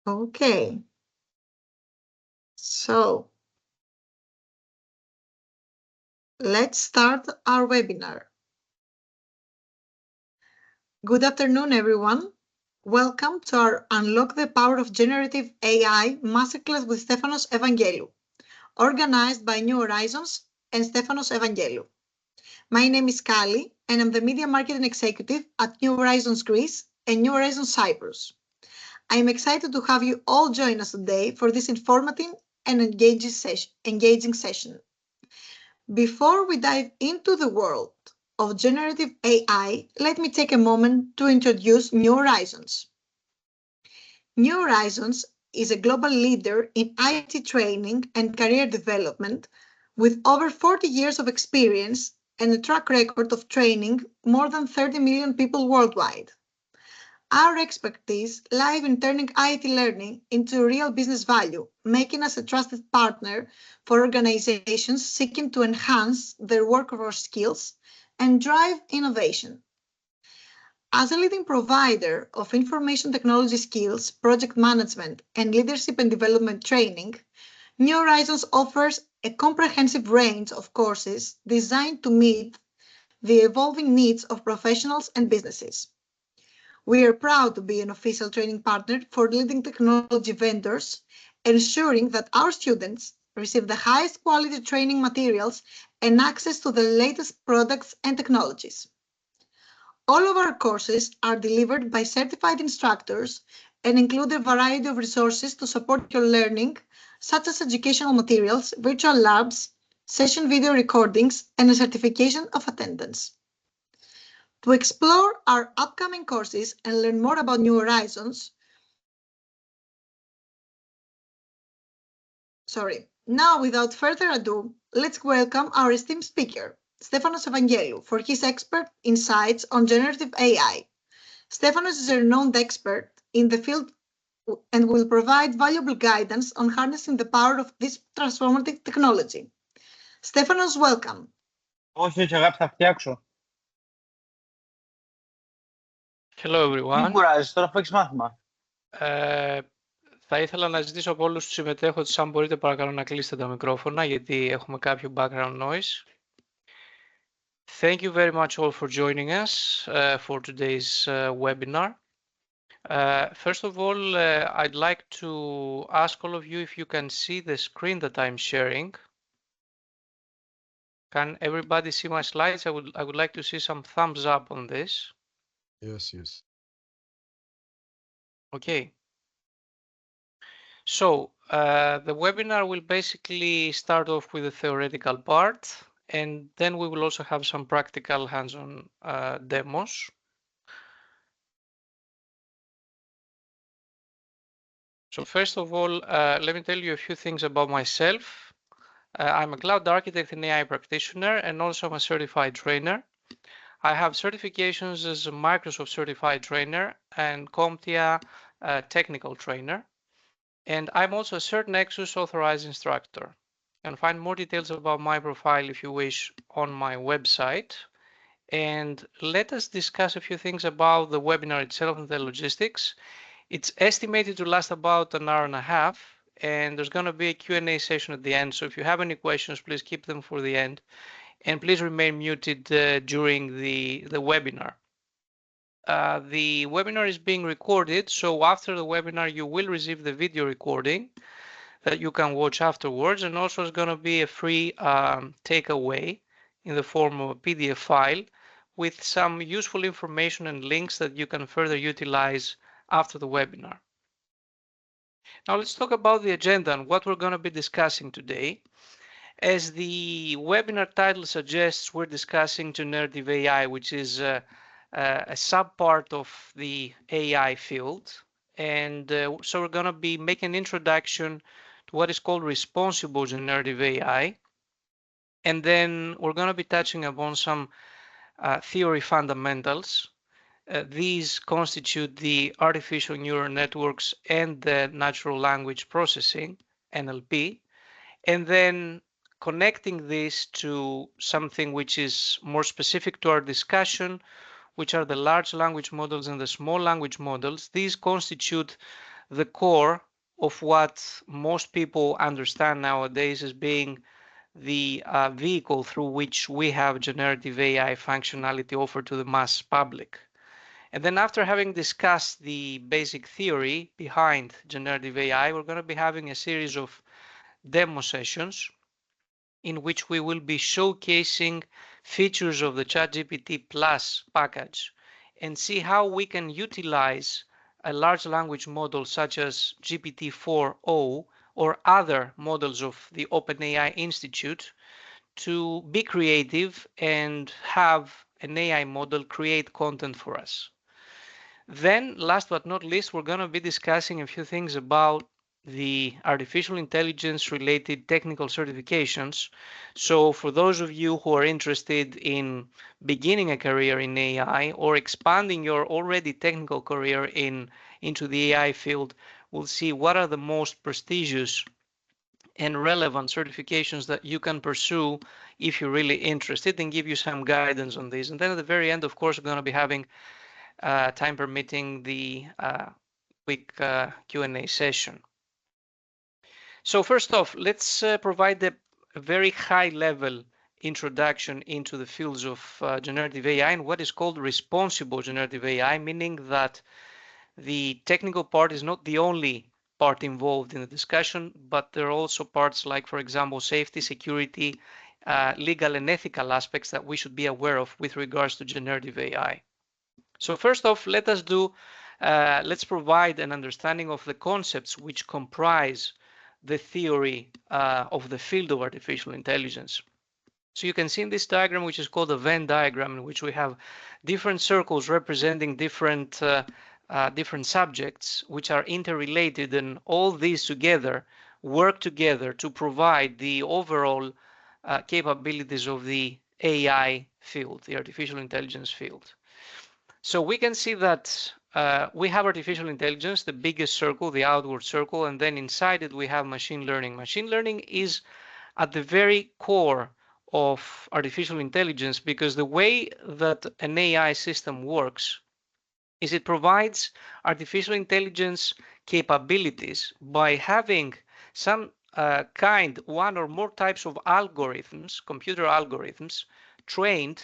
Okay. So let's start our webinar. Good afternoon, everyone. Welcome to our Unlock the Power of Generative AI Masterclass with Stefanos Evangelou, organized by New Horizons and Stefanos Evangelou. My name is Kali, and I'm the Media Marketing Executive at New Horizons Greece and New Horizons Cyprus. I'm excited to have you all join us today for this informative and engaging session. Before we dive into the world of generative AI, let me take a moment to introduce New Horizons. New Horizons is a global leader in IT training and career development with over 40 years of experience and a track record of training more than 30 million people worldwide. Our expertise lies in turning IT learning into real business value, making us a trusted partner for organizations seeking to enhance their workforce skills and drive innovation. As a leading provider of information technology skills, project management, and leadership and development training, New Horizons offers a comprehensive range of courses designed to meet the evolving needs of professionals and businesses. We are proud to be an official training partner for leading technology vendors, ensuring that our students receive the highest quality training materials and access to the latest products and technologies. All of our courses are delivered by certified instructors and include a variety of resources to support your learning, such as educational materials, virtual labs, session video recordings, and a certification of attendance. To explore our upcoming courses and learn more about New Horizons, now without further ado, let's welcome our esteemed speaker, Stefanos Evangelou, for his expert insights on generative AI. Stefanos is a renowned expert in the field and will provide valuable guidance on harnessing the power of this transformative technology. Stefanos, welcome. Όχι, αγάπη, θα φτιάξω. Hello everyone. Μην κουράζεις, τώρα που έχεις μάθημα. Θα ήθελα να ζητήσω από όλους τους συμμετέχοντες, αν μπορείτε παρακαλώ να κλείσετε τα μικρόφωνα, γιατί έχουμε κάποιο background noise. Thank you very much all for joining us for today's webinar. First of all, I'd like to ask all of you if you can see the screen that I'm sharing. Can everybody see my slides? I would like to see some thumbs up on this. Yes. Okay. So the webinar will basically start off with the theoretical part, and then we will also have some practical hands-on demos. So first of all, let me tell you a few things about myself. I'm a cloud architect and AI practitioner, and also I'm a certified trainer. I have certifications as a Microsoft certified trainer and CompTIA technical trainer. And I'm also a Cert Nexus authorized instructor. You can find more details about my profile if you wish on my website. And let us discuss a few things about the webinar itself and the logistics. It's estimated to last about an hour and a half, and there's going to be a Q&A session at the end. So if you have any questions, please keep them for the end. And please remain muted during the webinar. The webinar is being recorded, so after the webinar you will receive the video recording that you can watch afterwards, and also it's going to be a free takeaway in the form of a PDF file with some useful information and links that you can further utilize after the webinar. Now let's talk about the agenda and what we're going to be discussing today. As the webinar title suggests, we're discussing generative AI, which is a sub-part of the AI field. And so we're going to be making an introduction to what is called responsible generative AI. And then we're going to be touching upon some theory fundamentals. These constitute the artificial neural networks and the natural language processing, NLP. And then connecting this to something which is more specific to our discussion, which are the large language models and the small language models. These constitute the core of what most people understand nowadays as being the vehicle through which we have generative AI functionality offered to the mass public. And then after having discussed the basic theory behind generative AI, we're going to be having a series of demo sessions in which we will be showcasing features of the ChatGPT Plus package and see how we can utilize a large language model such as GPT-4o or other models of the OpenAI Institute to be creative and have an AI model create content for us. Then, last but not least, we're going to be discussing a few things about the artificial intelligence related technical certifications. So for those of you who are interested in beginning a career in AI or expanding your already technical career into the AI field, we'll see what are the most prestigious and relevant certifications that you can pursue if you're really interested, and give you some guidance on this. And then at the very end, of course, we're going to be having time permitting the quick Q&A session. So first off, let's provide a very high level introduction into the fields of generative AI and what is called responsible generative AI, meaning that the technical part is not the only part involved in the discussion, but there are also parts like, for example, safety, security, legal and ethical aspects that we should be aware of with regards to generative AI. So first off, let's provide an understanding of the concepts which comprise the theory of the field of artificial intelligence. So you can see in this diagram, which is called a Venn diagram, in which we have different circles representing different subjects which are interrelated, and all these together work together to provide the overall capabilities of the AI field, the artificial intelligence field. So we can see that we have artificial intelligence, the biggest circle, the outward circle, and then inside it we have machine learning. Machine learning is at the very core of artificial intelligence because the way that an AI system works is it provides artificial intelligence capabilities by having some one or more types of algorithms, computer algorithms, trained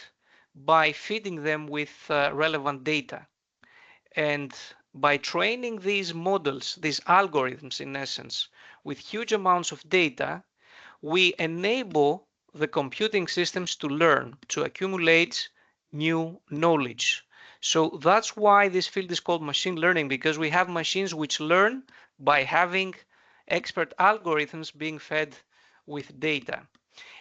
by feeding them with relevant data. And by training these models, these algorithms in essence, with huge amounts of data, we enable the computing systems to learn, to accumulate new knowledge. So that's why this field is called machine learning, because we have machines which learn by having expert algorithms being fed with data.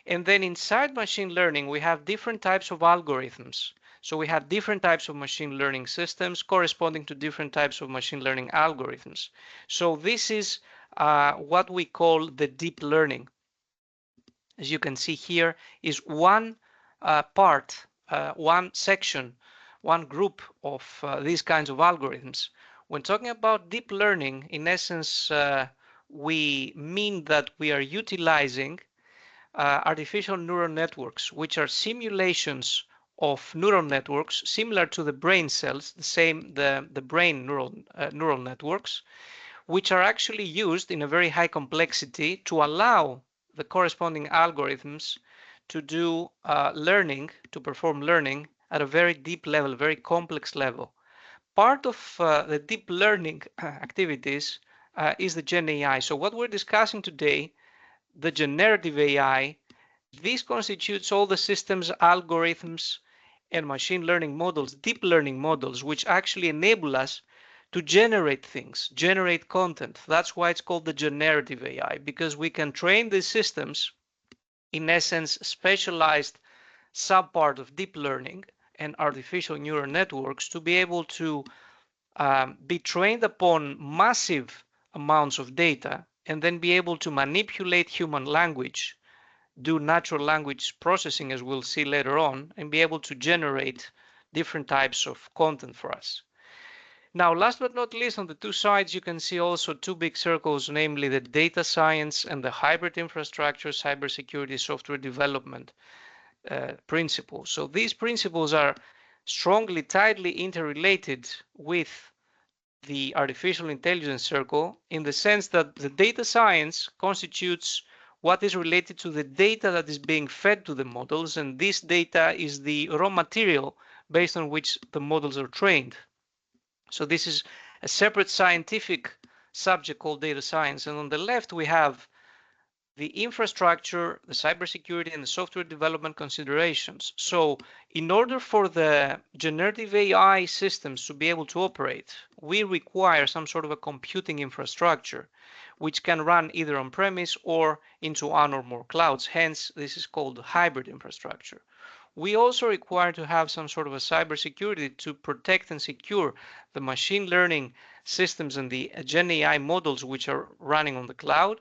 And then inside machine learning, we have different types of algorithms. So we have different types of machine learning systems corresponding to different types of machine learning algorithms. So this is what we call the deep learning. As you can see here is one part, one section, one group of these kinds of algorithms. When talking about deep learning, in essence, we mean that we are utilizing artificial neural networks, which are simulations of neural networks similar to the brain cells, the brain neural networks, which are actually used in a very high complexity to allow the corresponding algorithms to do learning, to perform learning at a very deep level, very complex level. Part of the deep learning activities is the Gen AI. So what we're discussing today, the generative AI, this constitutes all the systems, algorithms, and machine learning models, deep learning models, which actually enable us to generate things, generate content. That's why it's called the generative AI, because we can train these systems, in essence, specialized subpart of deep learning and artificial neural networks, to be able to be trained upon massive amounts of data and then be able to manipulate human language, do natural language processing, as we'll see later on, and be able to generate different types of content for us. Now, last but not least, on the two sides, you can see also two big circles, namely the data science and the hybrid infrastructure, cybersecurity, software development principles. So these principles are strongly, tightly interrelated with the artificial intelligence circle, in the sense that the data science constitutes what is related to the data that is being fed to the models, and this data is the raw material based on which the models are trained. So this is a separate scientific subject called data science. And on the left, we have the infrastructure, the cybersecurity, and the software development considerations. So in order for the generative AI systems to be able to operate, we require some sort of a computing infrastructure, which can run either on premise or into one or more clouds. Hence, this is called hybrid infrastructure. We also require to have some sort of a cybersecurity to protect and secure the machine learning systems and the Gen AI models which are running on the cloud.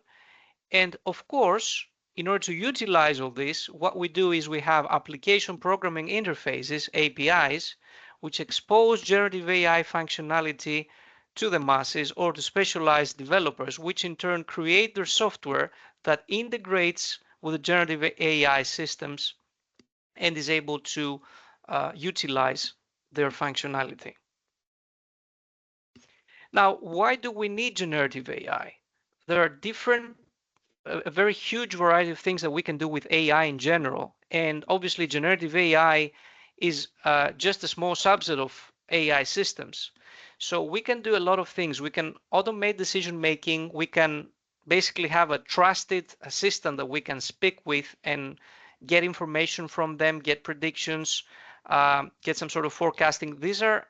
And of course, in order to utilize all this, what we do is we have application programming interfaces, APIs, which expose generative AI functionality to the masses or to specialized developers, which in turn create their software that integrates with the generative AI systems and is able to utilize their functionality. Now, why do we need generative AI? There are a very huge variety of things that we can do with AI in general. And obviously, generative AI is just a small subset of AI systems. So we can do a lot of things. We can automate decision making. We can basically have a trusted assistant that we can speak with and get information from them, get predictions, get some sort of forecasting. These are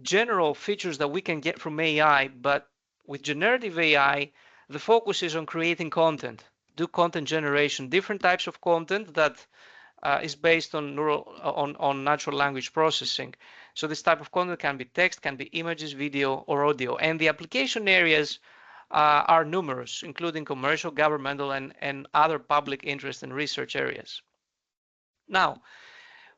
general features that we can get from AI, but with generative AI, the focus is on creating content, do content generation, different types of content that is based on natural language processing. So this type of content can be text, can be images, video, or audio. And the application areas are numerous, including commercial, governmental, and other public interest and research areas. Now,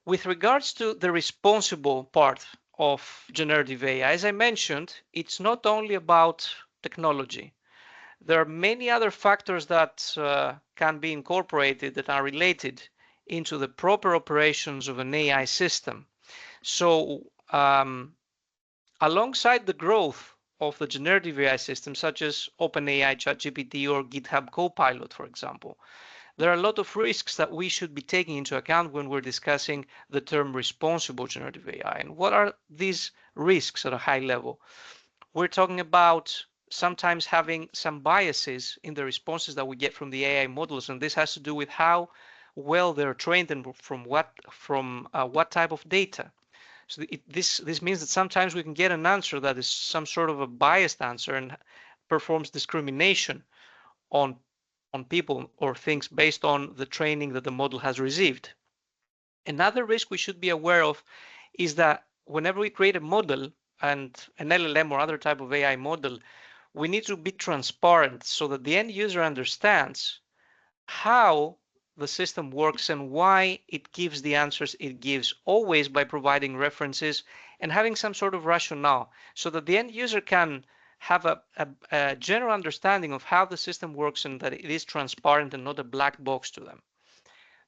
with regards to the responsible part of generative AI, as I mentioned, it's not only about technology. There are many other factors that can be incorporated that are related into the proper operations of an AI system. So alongside the growth of the generative AI systems, such as OpenAI, ChatGPT, or GitHub Copilot, for example, there are a lot of risks that we should be taking into account when we're discussing the term responsible generative AI. And what are these risks at a high level? We're talking about sometimes having some biases in the responses that we get from the AI models, and this has to do with how well they're trained and from what type of data. So this means that sometimes we can get an answer that is some sort of a biased answer and performs discrimination on people or things based on the training that the model has received. Another risk we should be aware of is that whenever we create a model, and an LLM or other type of AI model, we need to be transparent so that the end user understands how the system works and why it gives the answers it gives, always by providing references and having some sort of rationale, so that the end user can have a general understanding of how the system works and that it is transparent and not a black box to them.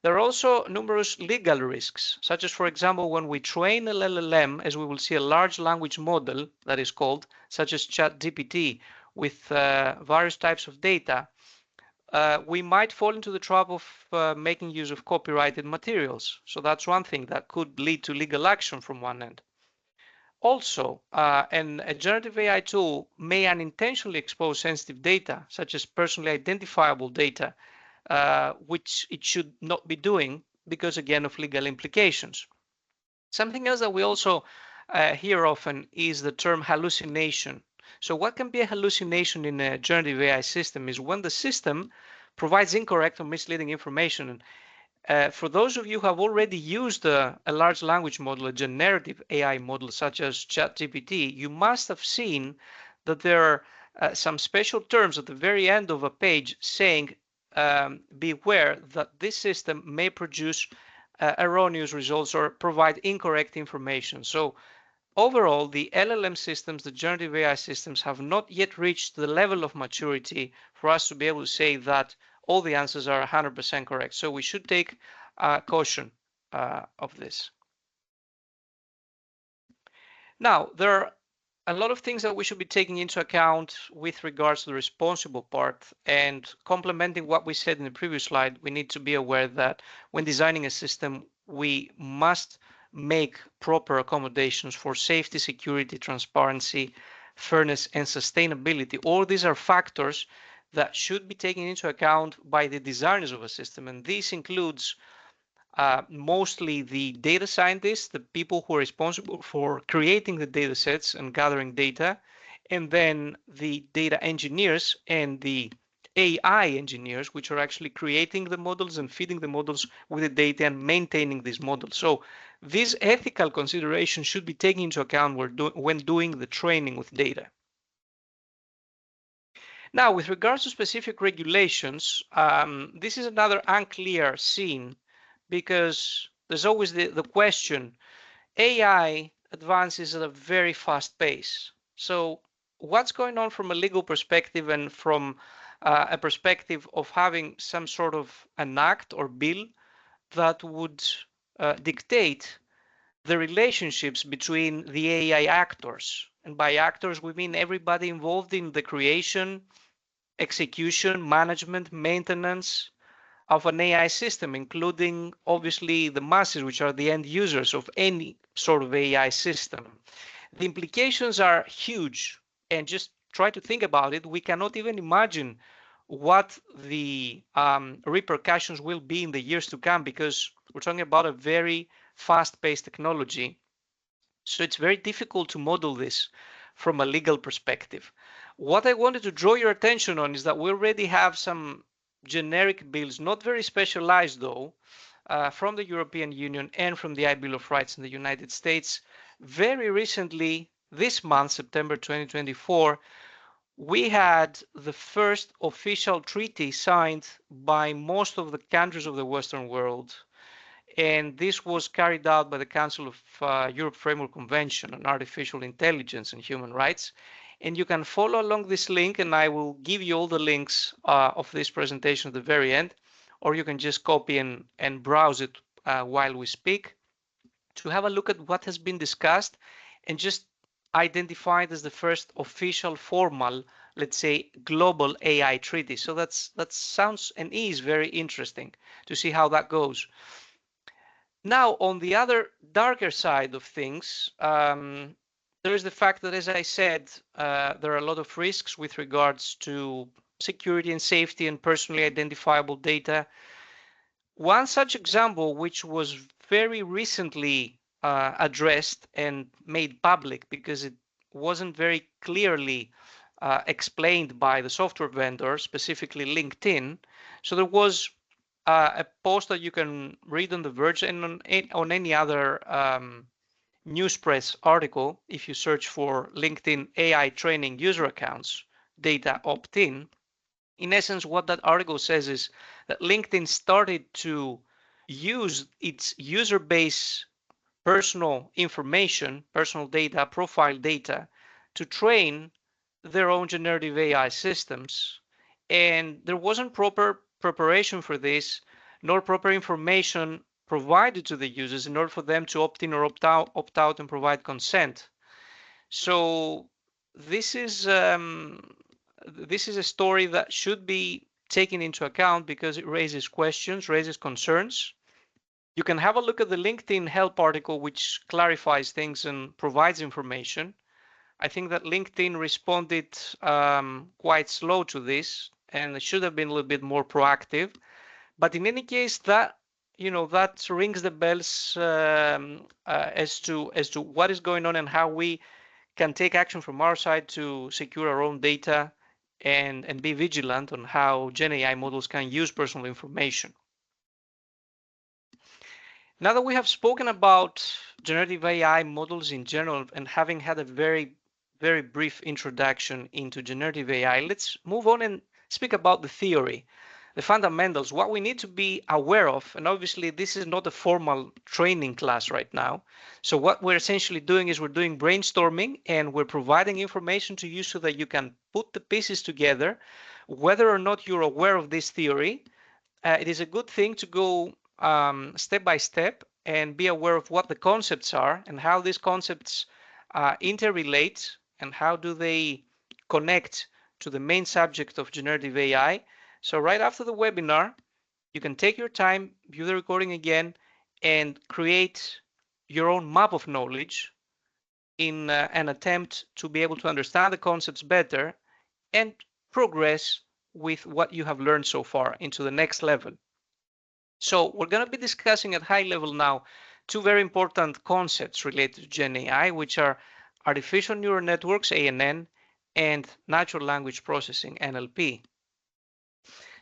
There are also numerous legal risks, such as, for example, when we train an LLM, as we will see a large language model that is called, such as ChatGPT, with various types of data, we might fall into the trap of making use of copyrighted materials. So that's one thing that could lead to legal action from one end. Also, a generative AI tool may unintentionally expose sensitive data, such as personally identifiable data, which it should not be doing because, again, of legal implications. Something else that we also hear often is the term hallucination. So what can be a hallucination in a generative AI system is when the system provides incorrect or misleading information. For those of you who have already used a large language model, a generative AI model such as ChatGPT, you must have seen that there are some special terms at the very end of a page saying beware that this system may produce erroneous results or provide incorrect information. So overall, the LLM systems, the generative AI systems, have not yet reached the level of maturity for us to be able to say that all the answers are 100% correct. So we should take caution of this. Now, there are a lot of things that we should be taking into account with regards to the responsible part, and complementing what we said in the previous slide, we need to be aware that when designing a system, we must make proper accommodations for safety, security, transparency, fairness, and sustainability. All these are factors that should be taken into account by the designers of a system, and this includes mostly the data scientists, the people who are responsible for creating the data sets and gathering data, and then the data engineers and the AI engineers, which are actually creating the models and feeding the models with the data and maintaining these models. So these ethical considerations should be taken into account when doing the training with data. Now, with regards to specific regulations, this is another unclear scene because there's always the question, AI advances at a very fast pace. So what's going on from a legal perspective and from a perspective of having some sort of an act or bill that would dictate the relationships between the AI actors? And by actors, we mean everybody involved in the creation, execution, management, maintenance of an AI system, including obviously the masses, which are the end users of any sort of AI system. The implications are huge, and just try to think about it. We cannot even imagine what the repercussions will be in the years to come, because we're talking about a very fast-paced technology. So it's very difficult to model this from a legal perspective. What I wanted to draw your attention on is that we already have some generic bills, not very specialized though, from the European Union and from the Bill of Rights in the United States. Very recently, this month, September 2024, we had the first official treaty signed by most of the countries of the Western world, and this was carried out by the Council of Europe Framework Convention on Artificial Intelligence and Human Rights. And you can follow along this link, and I will give you all the links of this presentation at the very end, or you can just copy and browse it while we speak to have a look at what has been discussed and just identified as the first official formal, let's say, global AI treaty. So that sounds and is very interesting to see how that goes. Now, on the other darker side of things, there is the fact that, as I said, there are a lot of risks with regards to security and safety and personally identifiable data. One such example, which was very recently addressed and made public because it wasn't very clearly explained by the software vendor, specifically LinkedIn. So there was a post that you can read on The Verge and on any other news press article. If you search for LinkedIn AI training user accounts, data opt-in, in essence, what that article says is that LinkedIn started to use its user base personal information, personal data, profile data, to train their own generative AI systems. And there wasn't proper preparation for this, nor proper information provided to the users in order for them to opt in or opt out and provide consent. So this is a story that should be taken into account because it raises questions, raises concerns. You can have a look at the LinkedIn help article, which clarifies things and provides information. I think that LinkedIn responded quite slow to this and should have been a little bit more proactive. But in any case, that that rings the bells as to what is going on and how we can take action from our side to secure our own data and be vigilant on how Gen AI models can use personal information. Now that we have spoken about generative AI models in general and having had a very, very brief introduction into generative AI, let's move on and speak about the theory, the fundamentals, what we need to be aware of. And obviously, this is not a formal training class right now. So what we're essentially doing is we're doing brainstorming and we're providing information to you so that you can put the pieces together. Whether or not you're aware of this theory, it is a good thing to go step by step and be aware of what the concepts are and how these concepts interrelate and how do they connect to the main subject of generative AI. So right after the webinar, you can take your time, view the recording again, and create your own map of knowledge in an attempt to be able to understand the concepts better and progress with what you have learned so far into the next level. So we're going to be discussing at high level now two very important concepts related to Gen AI, which are artificial neural networks, ANN, and natural language processing, NLP.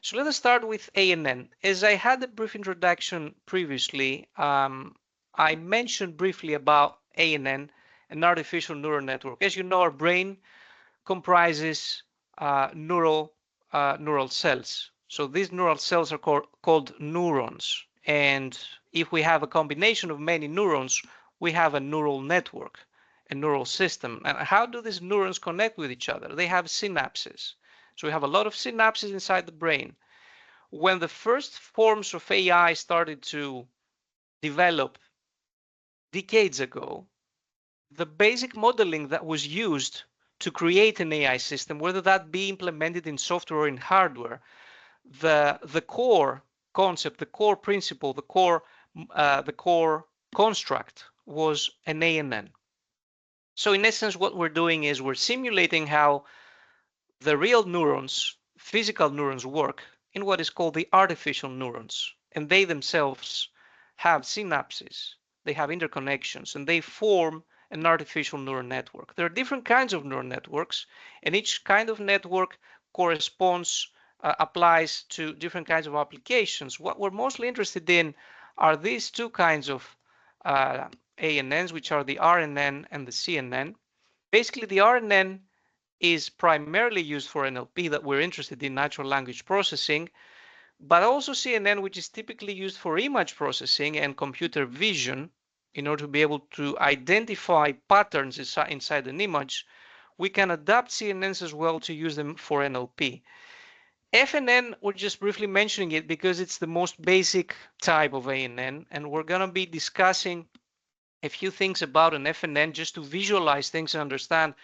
So let us start with ANN. As I had a brief introduction previously, I mentioned briefly about ANN, an artificial neural network. As you know, our brain comprises neural cells. So these neural cells are called neurons. And if we have a combination of many neurons, we have a neural network, a neural system. And how do these neurons connect with each other? They have synapses. So we have a lot of synapses inside the brain. When the first forms of AI started to develop decades ago, the basic modeling that was used to create an AI system, whether that be implemented in software or in hardware, the core concept, the core principle, the core construct was an ANN. So in essence, what we're doing is we're simulating how the real neurons, physical neurons, work in what is called the artificial neurons, and they themselves have synapses, they have interconnections, and they form an artificial neural network. There are different kinds of neural networks, and each kind of network corresponds, applies to different kinds of applications. What we're mostly interested in are these two kinds of ANNs, which are the RNN and the CNN. Basically, the RNN is primarily used for NLP, that we're interested in, natural language processing, but also CNN, which is typically used for image processing and computer vision. In order to be able to identify patterns inside an image, we can adapt CNNs as well to use them for NLP. FNN, we're just briefly mentioning it because it's the most basic type of ANN, and we're going to be discussing a few things about an FNN just to visualize things and understand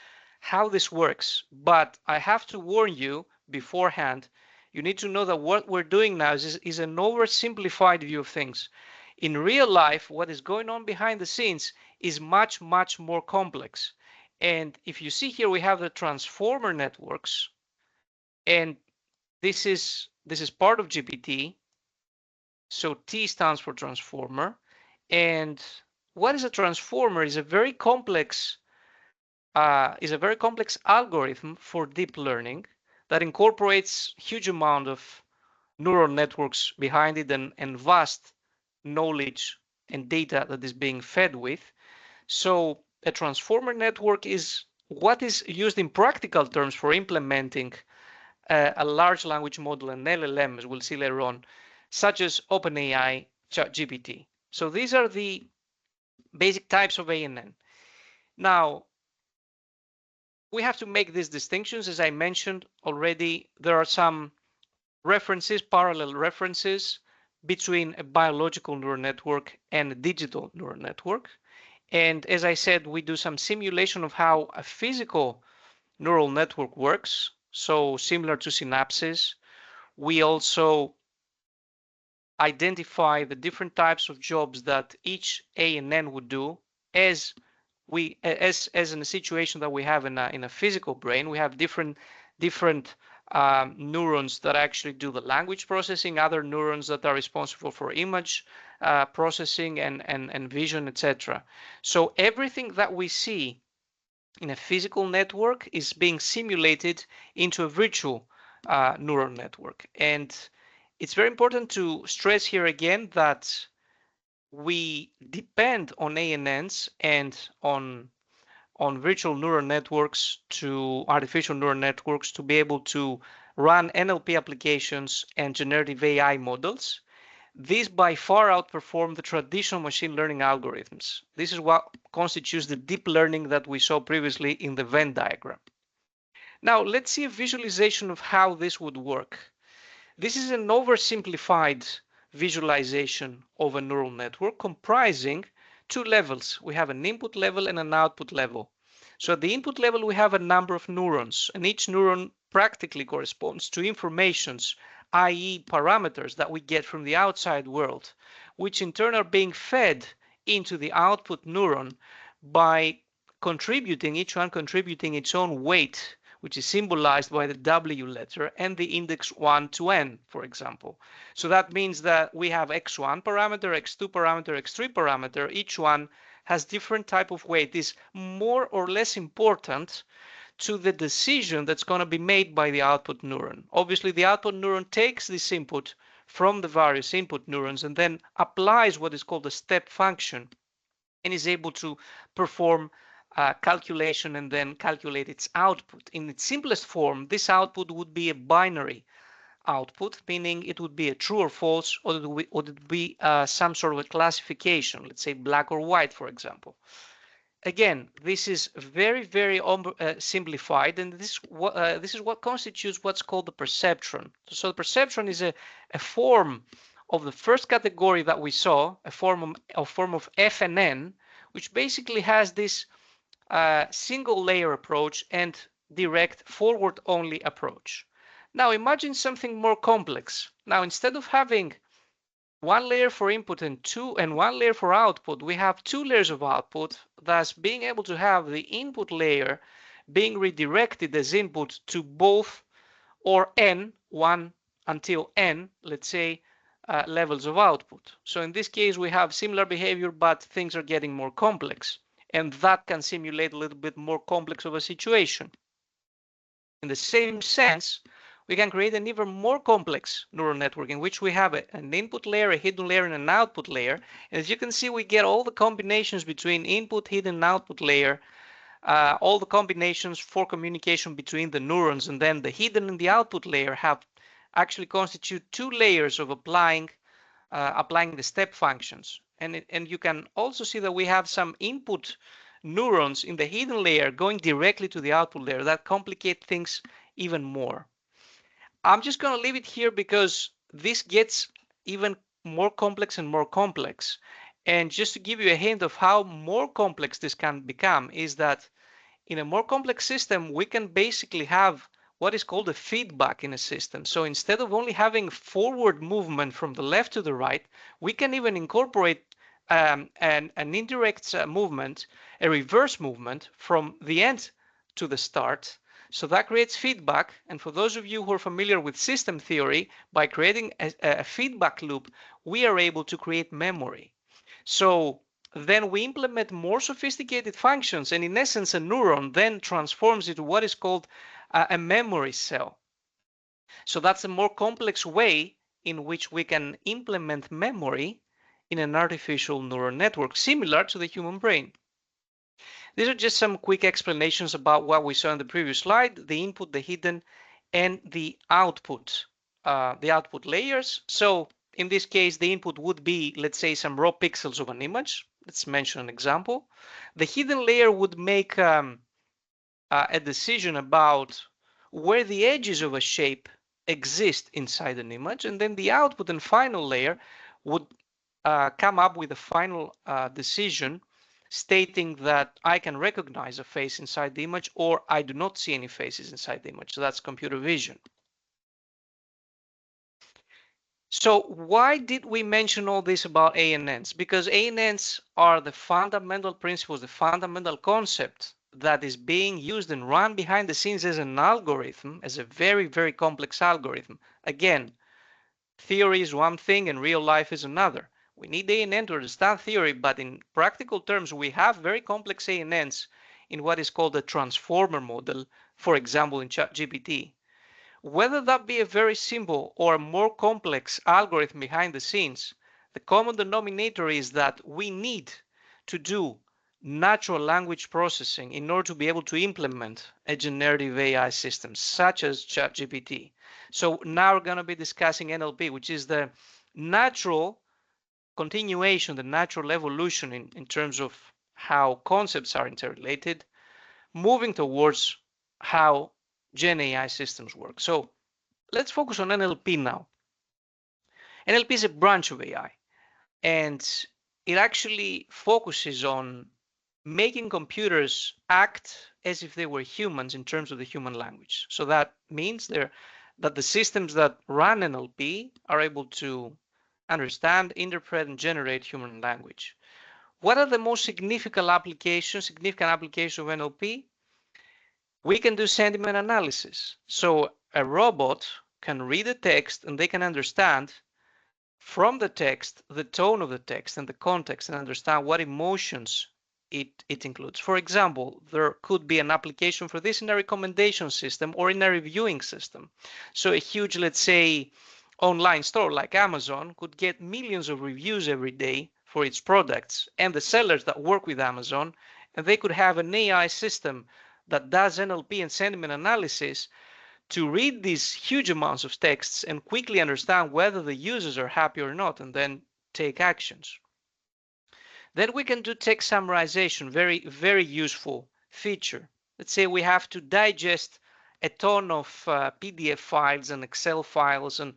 how this works. But I have to warn you beforehand, you need to know that what we're doing now is an oversimplified view of things. In real life, what is going on behind the scenes is much, much more complex. And if you see here, we have the transformer networks, and this is part of GPT. So T stands for transformer. And what is a transformer? Is a very complex algorithm for deep learning that incorporates huge amount of neural networks behind it and vast knowledge and data that is being fed with. So a transformer network is what is used in practical terms for implementing a large language model, an LLM, as we'll see later on, such as OpenAI, ChatGPT. So these are the basic types of ANN. Now, we have to make these distinctions. As I mentioned already, there are some references, parallel references between a biological neural network and a digital neural network. And as I said, we do some simulation of how a physical neural network works. So similar to synapses, we also identify the different types of jobs that each ANN would do as in a situation that we have in a physical brain. We have different neurons that actually do the language processing, other neurons that are responsible for image processing and vision, etc. So everything that we see in a physical network is being simulated into a virtual neural network. And it's very important to stress here again that we depend on ANNs and on virtual neural networks to artificial neural networks to be able to run NLP applications and generative AI models. These by far outperform the traditional machine learning algorithms. This is what constitutes the deep learning that we saw previously in the Venn diagram. Now, let's see a visualization of how this would work. This is an oversimplified visualization of a neural network comprising two levels. We have an input level and an output level. So at the input level, we have a number of neurons, and each neuron practically corresponds to informations, i.e. parameters that we get from the outside world, which in turn are being fed into the output neuron by each one contributing its own weight, which is symbolized by the W letter and the index 1 to n, for example. So that means that we have x1 parameter, x2 parameter, x3 parameter. Each one has different type of weight, is more or less important to the decision that's going to be made by the output neuron. Obviously, the output neuron takes this input from the various input neurons and then applies what is called a step function and is able to perform calculation and then calculate its output. In its simplest form, this output would be a binary output, meaning it would be a true or false, or it would be some sort of a classification, let's say black or white, for example. Again, this is very, very simplified, and this is what constitutes what's called the perceptron. So the perceptron is a form of the first category that we saw, a form of FNN, which basically has this single layer approach and direct forward only approach. Now imagine something more complex. Now instead of having one layer for input and one layer for output, we have two layers of output, thus being able to have the input layer being redirected as input to both or n, 1 until n, let's say, levels of output. So in this case, we have similar behavior, but things are getting more complex. And that can simulate a little bit more complex of a situation. In the same sense, we can create an even more complex neural network in which we have an input layer, a hidden layer, and an output layer. And as you can see, we get all the combinations between input, hidden, and output layer, all the combinations for communication between the neurons, and then the hidden and the output layer have actually constitute two layers of applying the step functions. And you can also see that we have some input neurons in the hidden layer going directly to the output layer that complicate things even more. I'm just going to leave it here because this gets even more complex and more complex. And just to give you a hint of how more complex this can become is that in a more complex system, we can basically have what is called a feedback in a system. So instead of only having forward movement from the left to the right, we can even incorporate an indirect movement, a reverse movement from the end to the start. So that creates feedback. And for those of you who are familiar with system theory, by creating a feedback loop, we are able to create memory. So then we implement more sophisticated functions, and in essence, a neuron then transforms into what is called a memory cell. So that's a more complex way in which we can implement memory in an artificial neural network, similar to the human brain. These are just some quick explanations about what we saw in the previous slide, the input, the hidden, and the output layers. So in this case, the input would be, let's say, some raw pixels of an image. Let's mention an example. The hidden layer would make a decision about where the edges of a shape exist inside an image, and then the output and final layer would come up with a final decision stating that I can recognize a face inside the image or I do not see any faces inside the image. So that's computer vision. So why did we mention all this about ANNs? Because ANNs are the fundamental principles, the fundamental concept that is being used and run behind the scenes as an algorithm, as a very, very complex algorithm. Again, theory is one thing and real life is another. We need ANN to understand theory, but in practical terms, we have very complex ANNs in what is called a transformer model, for example, in ChatGPT. Whether that be a very simple or a more complex algorithm behind the scenes, the common denominator is that we need to do natural language processing in order to be able to implement a generative AI system such as ChatGPT. So now we're going to be discussing NLP, which is the natural continuation, the natural evolution in terms of how concepts are interrelated, moving towards how Gen AI systems work. So let's focus on NLP now. NLP is a branch of AI, and it actually focuses on making computers act as if they were humans in terms of the human language. So that means that the systems that run NLP are able to understand, interpret, and generate human language. What are the most significant applications of NLP? We can do sentiment analysis. So a robot can read a text and they can understand from the text, the tone of the text and the context, and understand what emotions it includes. For example, there could be an application for this in a recommendation system or in a reviewing system. So a huge, let's say, online store like Amazon could get millions of reviews every day for its products, and the sellers that work with Amazon, and they could have an AI system that does NLP and sentiment analysis to read these huge amounts of texts and quickly understand whether the users are happy or not, and then take actions. Then we can do text summarization, very useful feature. Let's say we have to digest a ton of PDF files and Excel files and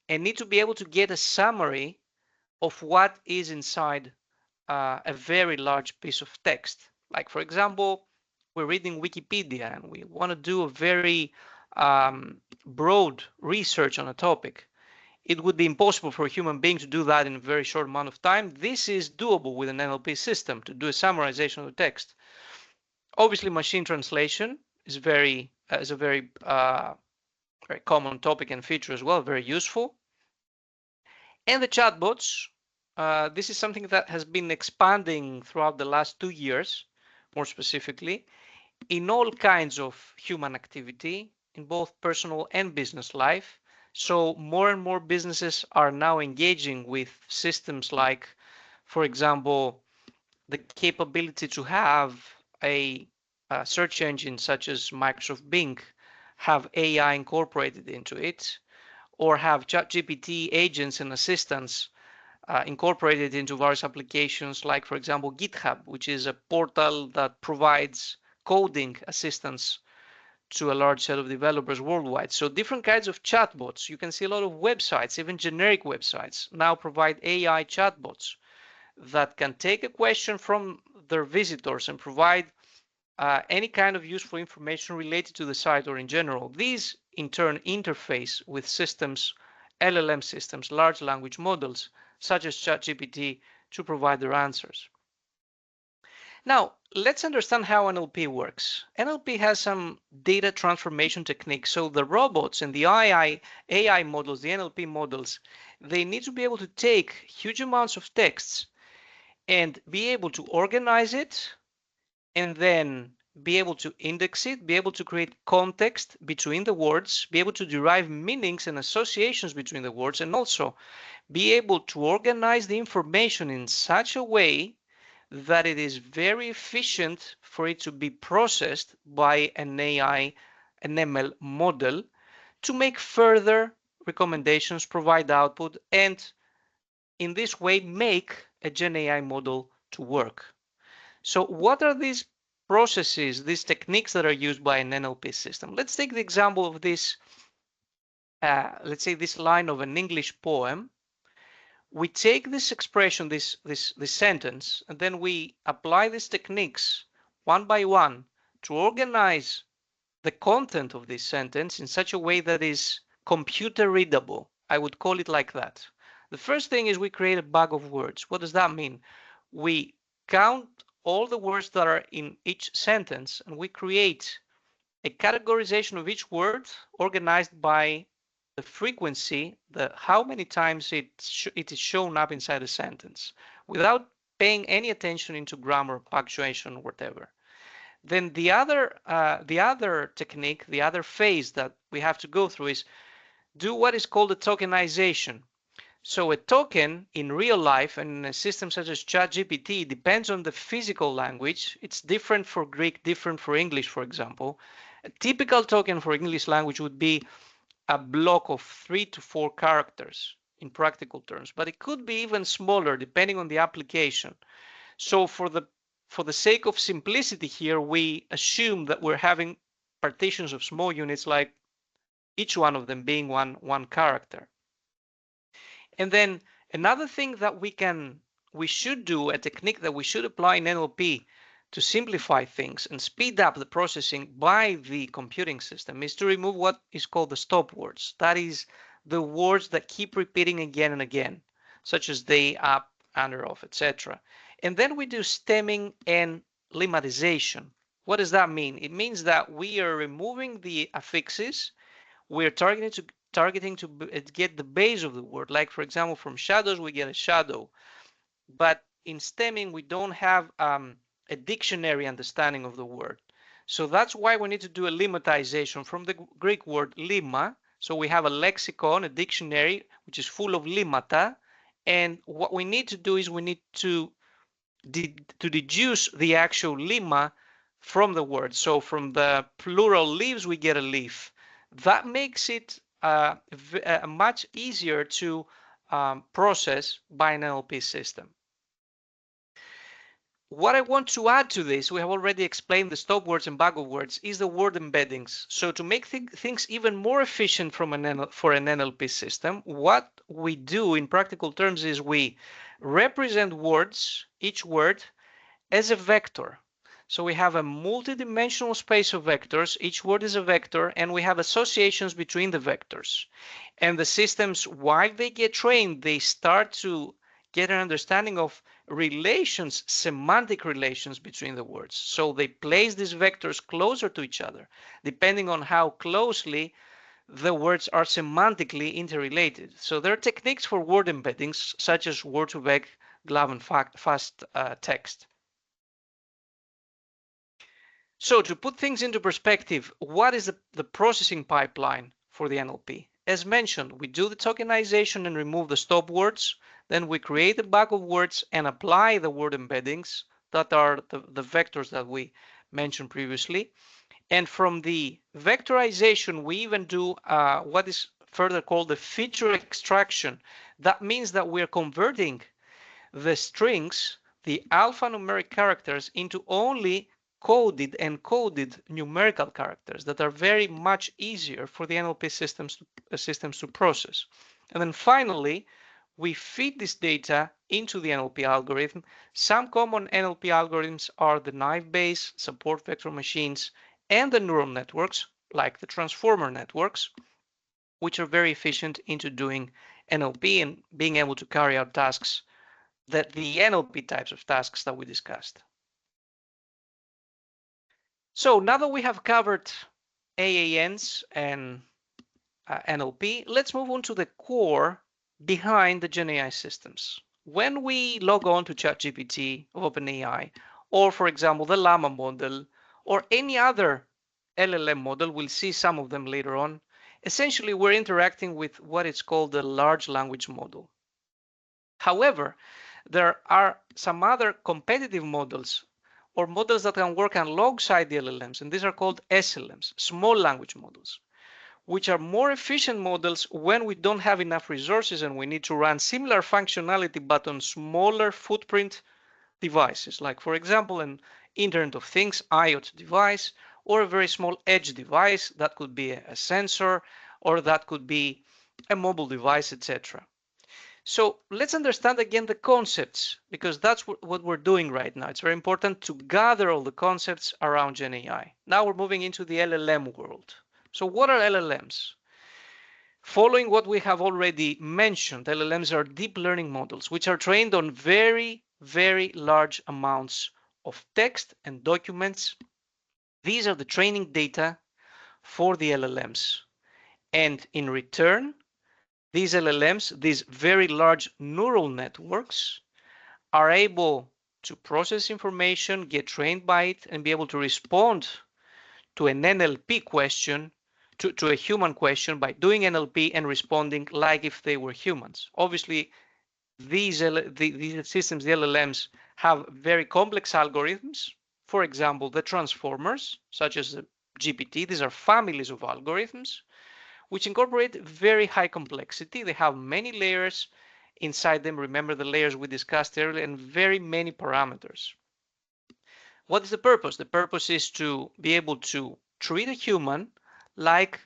need to be able to get a summary of what is inside a very large piece of text. Like, for example, we're reading Wikipedia and we want to do a very broad research on a topic. It would be impossible for a human being to do that in a very short amount of time. This is doable with an NLP system to do a summarization of the text. Obviously, machine translation is a very common topic and feature as well, very useful. And the chatbots, this is something that has been expanding throughout the last 2 years, more specifically, in all kinds of human activity, in both personal and business life. So more and more businesses are now engaging with systems like, for example, the capability to have a search engine such as Microsoft Bing have AI incorporated into it, or have ChatGPT agents and assistants incorporated into various applications like, for example, GitHub, which is a portal that provides coding assistance to a large set of developers worldwide. So different kinds of chatbots. You can see a lot of websites, even generic websites, now provide AI chatbots that can take a question from their visitors and provide any kind of useful information related to the site or in general. These in turn interface with systems, LLM systems, large language models, such as ChatGPT, to provide their answers. Now, let's understand how NLP works. NLP has some data transformation techniques. So the robots and the AI models, the NLP models, they need to be able to take huge amounts of texts and be able to organize it, and then be able to index it, be able to create context between the words, be able to derive meanings and associations between the words, and also be able to organize the information in such a way that it is very efficient for it to be processed by an AI, an ML model, to make further recommendations, provide output, and in this way make a Gen AI model to work. So what are these processes, these techniques that are used by an NLP system? Let's take the example of this, let's say this line of an English poem. We take this expression, this sentence, and then we apply these techniques one by one to organize the content of this sentence in such a way that is computer readable. I would call it like that. The first thing is we create a bag of words. What does that mean? We count all the words that are in each sentence, and we create a categorization of each word organized by the frequency, how many times it is shown up inside a sentence, without paying any attention into grammar, punctuation, whatever. Then the other technique, the other phase that we have to go through is do what is called a tokenization. So a token in real life and in a system such as ChatGPT depends on the physical language. It's different for Greek, different for English, for example. A typical token for English language would be a block of 3 to 4 characters in practical terms, but it could be even smaller depending on the application. So for the sake of simplicity here, we assume that we're having partitions of small units, like each one of them being one character. And then another thing that we should do, a technique that we should apply in NLP to simplify things and speed up the processing by the computing system is to remove what is called the stop words. That is the words that keep repeating again and again, such as they, up, under, off, etc. And then we do stemming and lemmatization. What does that mean? It means that we are removing the affixes. We're targeting to get the base of the word. Like, for example, from shadows, we get a shadow. But in stemming, we don't have a dictionary understanding of the word. So that's why we need to do a lemmatization from the Greek word lemma. So we have a lexicon, a dictionary, which is full of lemmata. And what we need to do is we need to deduce the actual lemma from the word. So from the plural leaves, we get a leaf. That makes it much easier to process by an NLP system. What I want to add to this, we have already explained the stop words and backup words, is the word embeddings. So to make things even more efficient for an NLP system, what we do in practical terms is we represent words, each word, as a vector. So we have a multidimensional space of vectors. Each word is a vector, and we have associations between the vectors. And the systems, while they get trained, they start to get an understanding of relations, semantic relations between the words. So they place these vectors closer to each other, depending on how closely the words are semantically interrelated. So there are techniques for word embeddings, such as word-to-vec, glove, and fast text. So to put things into perspective, what is the processing pipeline for the NLP? As mentioned, we do the tokenization and remove the stop words. Then we create the backup words and apply the word embeddings that are the vectors that we mentioned previously. And from the vectorization, we even do what is further called the feature extraction. That means that we're converting the strings, the alphanumeric characters, into only coded and coded numerical characters that are very much easier for the NLP systems to process. And then finally, we feed this data into the NLP algorithm. Some common NLP algorithms are the naive-Bayes, support vector machines, and the neural networks, like the transformer networks, which are very efficient into doing NLP and being able to carry out tasks, that the NLP types of tasks that we discussed. So now that we have covered AANs and NLP, let's move on to the core behind the GenAI systems. When we log on to ChatGPT of OpenAI, or for example, the Llama model, or any other LLM model, we'll see some of them later on, essentially we're interacting with what is called the large language model. However, there are some other competitive models or models that can work alongside the LLMs, and these are called SLMs, small language models, which are more efficient models when we don't have enough resources and we need to run similar functionality but on smaller footprint devices, like for example an Internet of Things IoT device, or a very small edge device that could be a sensor, or that could be a mobile device, etc. So let's understand again the concepts, because that's what we're doing right now. It's very important to gather all the concepts around GenAI. Now we're moving into the LLM world. So what are LLMs? Following what we have already mentioned, LLMs are deep learning models, which are trained on very, very large amounts of text and documents. These are the training data for the LLMs. And in return, these LLMs, these very large neural networks, are able to process information, get trained by it, and be able to respond to an NLP question, to a human question, by doing NLP and responding like if they were humans. Obviously, these systems, the LLMs, have very complex algorithms. For example, the transformers, such as the GPT, these are families of algorithms which incorporate very high complexity. They have many layers inside them. Remember the layers we discussed earlier, and very many parameters. What is the purpose? The purpose is to be able to treat a human like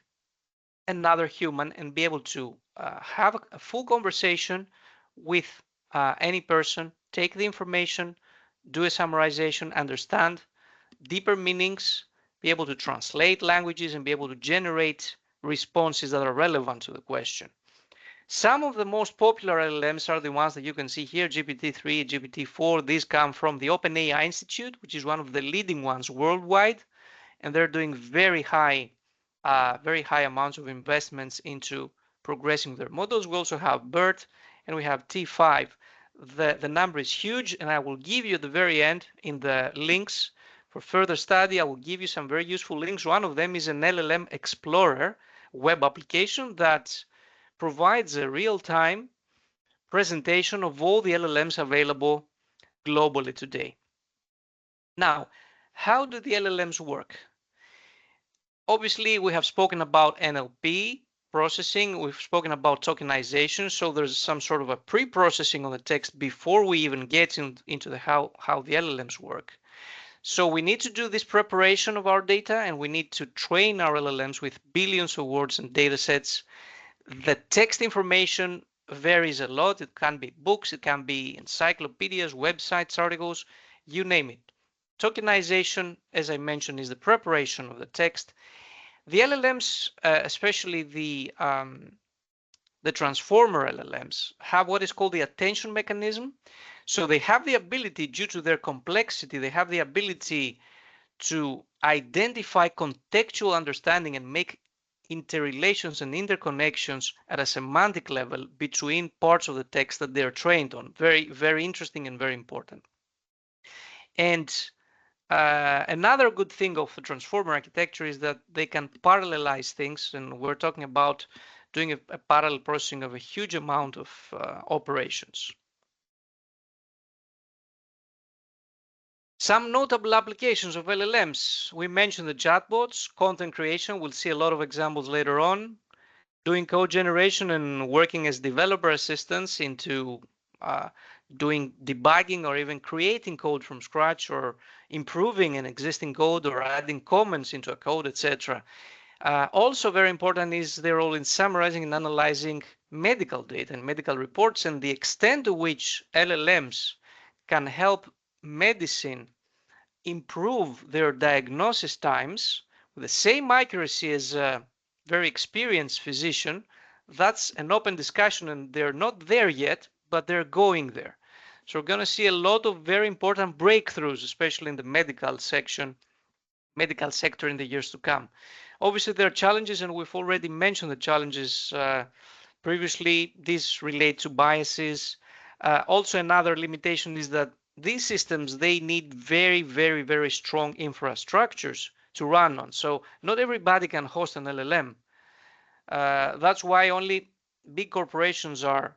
another human and be able to have a full conversation with any person, take the information, do a summarization, understand deeper meanings, be able to translate languages, and be able to generate responses that are relevant to the question. Some of the most popular LLMs are the ones that you can see here, GPT-3, GPT-4. These come from the OpenAI Institute, which is one of the leading ones worldwide, and they're doing very high amounts of investments into progressing their models. We also have BERT and we have T5. The number is huge, and I will give you at the very end in the links for further study. I will give you some very useful links. One of them is an LLM Explorer web application that provides a real-time presentation of all the LLMs available globally today. Now, how do the LLMs work? Obviously, we have spoken about NLP processing. We've spoken about tokenization. So there's some sort of a pre-processing on the text before we even get into the how the LLMs work. So we need to do this preparation of our data, and we need to train our LLMs with billions of words and data sets. The text information varies a lot. It can be books, it can be encyclopedias, websites, articles, you name it. Tokenization, as I mentioned, is the preparation of the text. The LLMs, especially the transformer LLMs, have what is called the attention mechanism. So they have the ability, due to their complexity, they have the ability to identify contextual understanding and make interrelations and interconnections at a semantic level between parts of the text that they're trained on. Very, very interesting and very important. And another good thing of the transformer architecture is that they can parallelize things, and we're talking about doing a parallel processing of a huge amount of operations. Some notable applications of LLMs. We mentioned the chatbots, content creation. We'll see a lot of examples later on. Doing code generation and working as developer assistants into doing debugging or even creating code from scratch, or improving an existing code, or adding comments into a code, etc. Also very important is their role in summarizing and analyzing medical data and medical reports, and the extent to which LLMs can help medicine improve their diagnosis times with the same accuracy as a very experienced physician. That's an open discussion, and they're not there yet, but they're going there. So we're going to see a lot of very important breakthroughs, especially in the medical sector in the years to come. Obviously, there are challenges, and we've already mentioned the challenges previously. These relate to biases. Also, another limitation is that these systems, they need very, very, very strong infrastructures to run on. So not everybody can host an LLM. That's why only big corporations are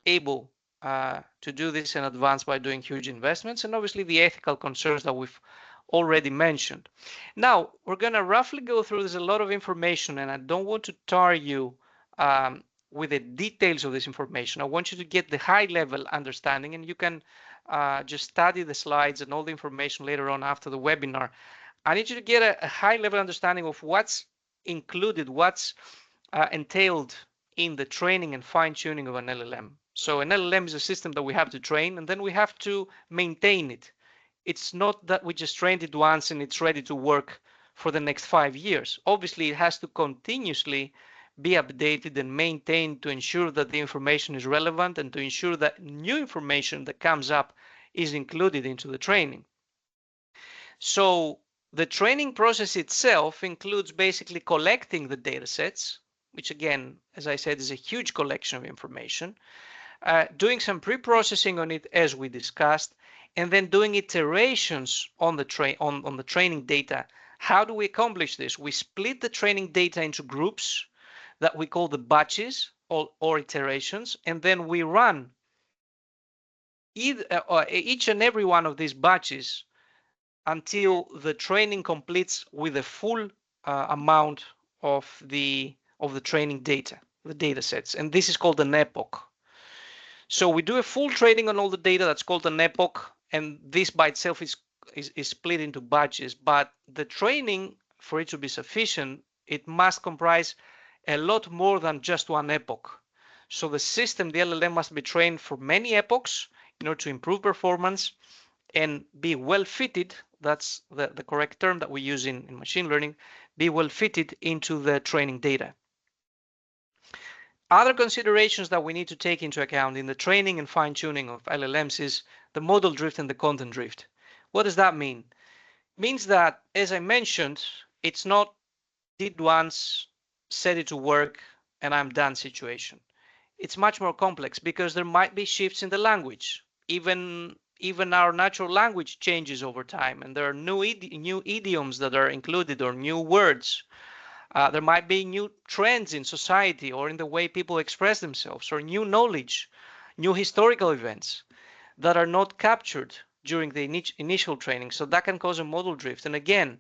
able to do this in advance by doing huge investments, and obviously the ethical concerns that we've already mentioned. Now, we're going to roughly go through. There's a lot of information, and I don't want to tar you with the details of this information. I want you to get the high level understanding, and you can just study the slides and all the information later on after the webinar. I need you to get a high level understanding of what's included, what's entailed in the training and fine tuning of an LLM. So an LLM is a system that we have to train, and then we have to maintain it. It's not that we just trained it once and it's ready to work for the next 5 years. Obviously, it has to continuously be updated and maintained to ensure that the information is relevant and to ensure that new information that comes up is included into the training. So the training process itself includes basically collecting the data sets, which again, as I said, is a huge collection of information, doing some pre-processing on it as we discussed, and then doing iterations on the training data. How do we accomplish this? We split the training data into groups that we call the batches or iterations, and then we run each and every one of these batches until the training completes with a full amount of the training data, the data sets, and this is called an epoch. So we do a full training on all the data. That's called an epoch, and this by itself is split into batches. But the training, for it to be sufficient, it must comprise a lot more than just one epoch. So the system, the LLM, must be trained for many epochs in order to improve performance, and be well fitted, that's the correct term that we use in machine learning, be well fitted into the training data. Other considerations that we need to take into account in the training and fine-tuning of LLMs is the model drift and the content drift. What does that mean? It means that, as I mentioned, it's not did once, set it to work, and I'm done situation. It's much more complex because there might be shifts in the language. Even our natural language changes over time, and there are new idioms that are included or new words. There might be new trends in society or in the way people express themselves, or new knowledge, new historical events that are not captured during the initial training. So that can cause a model drift. And again,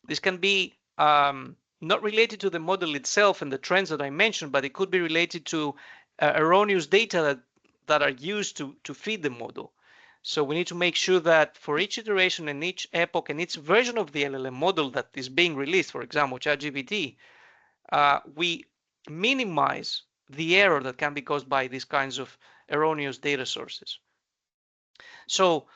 this can be not related to the model itself and the trends that I mentioned, but it could be related to erroneous data that are used to feed the model. So we need to make sure that for each iteration and each epoch and each version of the LLM model that is being released, for example, ChatGPT, we minimize the error that can be caused by these kinds of erroneous data sources. So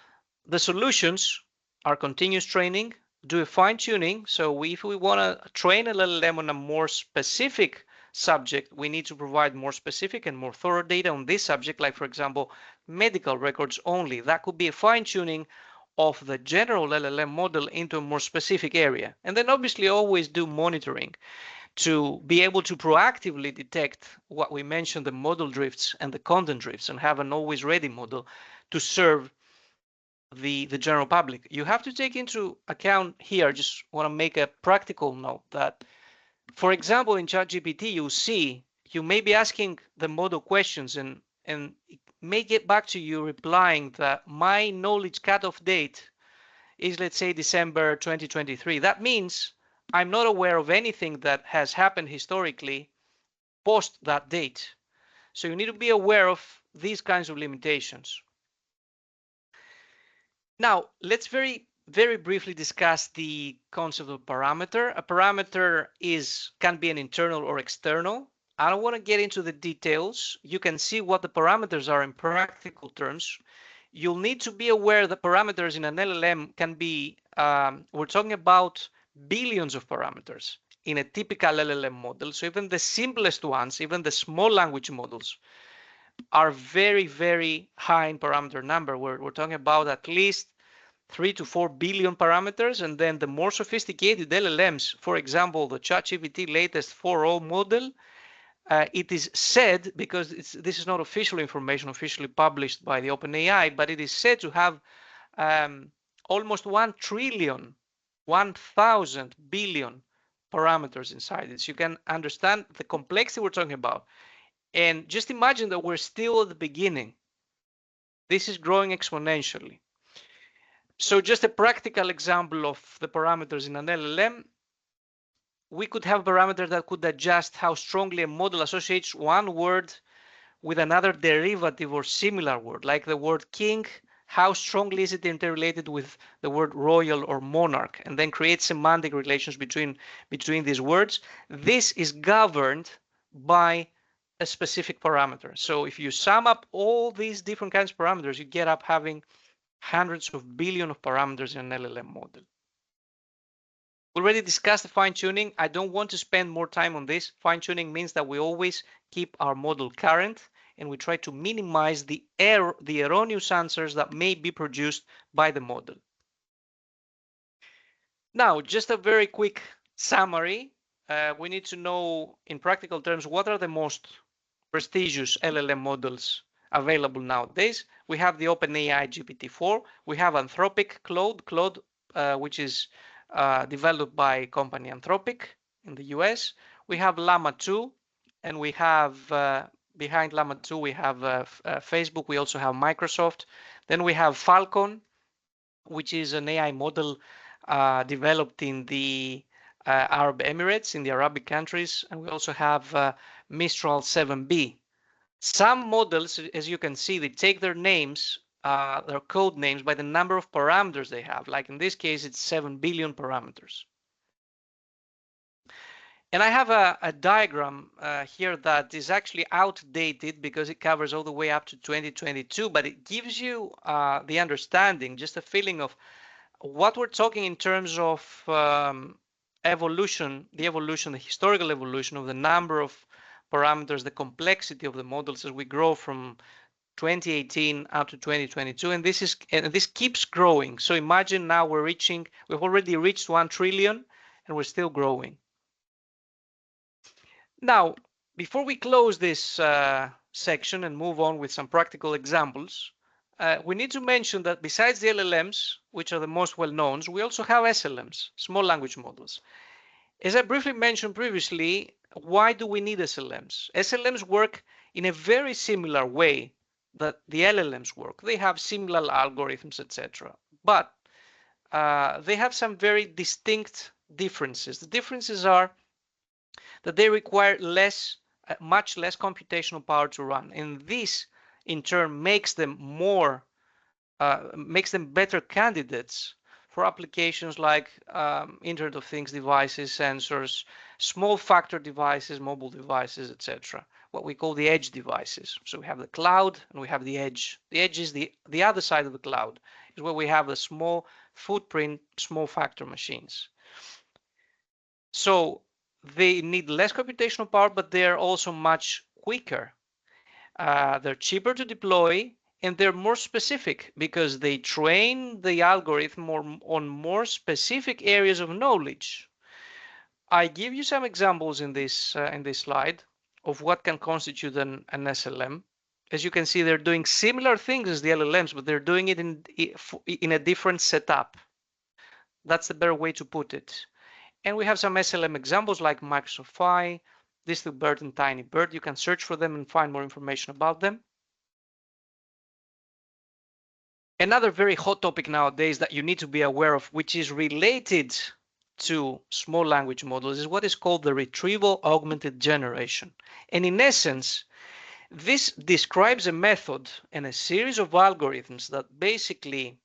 the solutions are continuous training, do a fine tuning. So if we want to train a LLM on a more specific subject, we need to provide more specific and more thorough data on this subject, like for example, medical records only. That could be a fine tuning of the general LLM model into a more specific area. And then obviously always do monitoring to be able to proactively detect what we mentioned, the model drifts and the content drifts, and have an always ready model to serve the general public. You have to take into account here, just want to make a practical note that, for example, in ChatGPT, you may be asking the model questions and it may get back to you replying that my knowledge cutoff date is, let's say, December 2023. That means I'm not aware of anything that has happened historically post that date. So you need to be aware of these kinds of limitations. Now, let's very briefly discuss the concept of parameter. A parameter can be an internal or external. I don't want to get into the details. You can see what the parameters are in practical terms. You'll need to be aware that parameters in an LLM can be, we're talking about billions of parameters in a typical LLM model. So even the simplest ones, even the small language models, are very high in parameter number. We're talking about at least 3 to 4 billion parameters, and then the more sophisticated LLMs, for example, the ChatGPT latest 4.0 model, it is said, because this is not official information officially published by the OpenAI, but it is said to have almost 1 trillion, 1,000 billion parameters inside it. So you can understand the complexity we're talking about. And just imagine that we're still at the beginning. This is growing exponentially. So just a practical example of the parameters in an LLM, we could have parameters that could adjust how strongly a model associates one word with another derivative or similar word, like the word king. How strongly is it interrelated with the word royal or monarch, and then create semantic relations between these words. This is governed by a specific parameter. So if you sum up all these different kinds of parameters, you get up having hundreds of billions of parameters in an LLM model. We already discussed the fine-tuning. I don't want to spend more time on this. Fine-tuning means that we always keep our model current and we try to minimize the erroneous answers that may be produced by the model. Now, just a very quick summary. We need to know in practical terms what are the most prestigious LLM models available nowadays. We have the OpenAI GPT-4. We have Anthropic Claude, which is developed by company Anthropic in the US. We have Llama 2, and we have behind Llama 2 we have Facebook. We also have Microsoft. Then we have Falcon, which is an AI model developed in the Arab Emirates, in the Arabic countries, and we also have Mistral 7B. Some models, as you can see, they take their names, their code names, by the number of parameters they have. Like in this case, it's 7 billion parameters. And I have a diagram here that is actually outdated because it covers all the way up to 2022, but it gives you the understanding, just a feeling of what we're talking in terms of evolution, the historical evolution of the number of parameters, the complexity of the models as we grow from 2018 up to 2022, and this keeps growing. So imagine now we've already reached 1 trillion and we're still growing. Now, before we close this section and move on with some practical examples, we need to mention that besides the LLMs, which are the most well-known, we also have SLMs, small language models. As I briefly mentioned previously, why do we need SLMs? SLMs work in a very similar way that the LLMs work. They have similar algorithms, etc. But they have some very distinct differences. The differences are that they require much less computational power to run, and this in turn makes them better candidates for applications like Internet of Things devices, sensors, small factor devices, mobile devices, etc. What we call the edge devices. So we have the cloud and we have the edge. The edge is the other side of the cloud, is where we have the small footprint, small factor machines. So they need less computational power, but they're also much quicker. They're cheaper to deploy, and they're more specific because they train the algorithm on more specific areas of knowledge. I give you some examples in this slide of what can constitute an SLM. As you can see, they're doing similar things as the LLMs, but they're doing it in a different setup. That's the better way to put it. And we have some SLM examples like Microsoft Phi, DistilBERT, and TinyBERT. You can search for them and find more information about them. Another very hot topic nowadays that you need to be aware of, which is related to small language models, is what is called the Retrieval Augmented Generation. And in essence, this describes a method and a series of algorithms that basically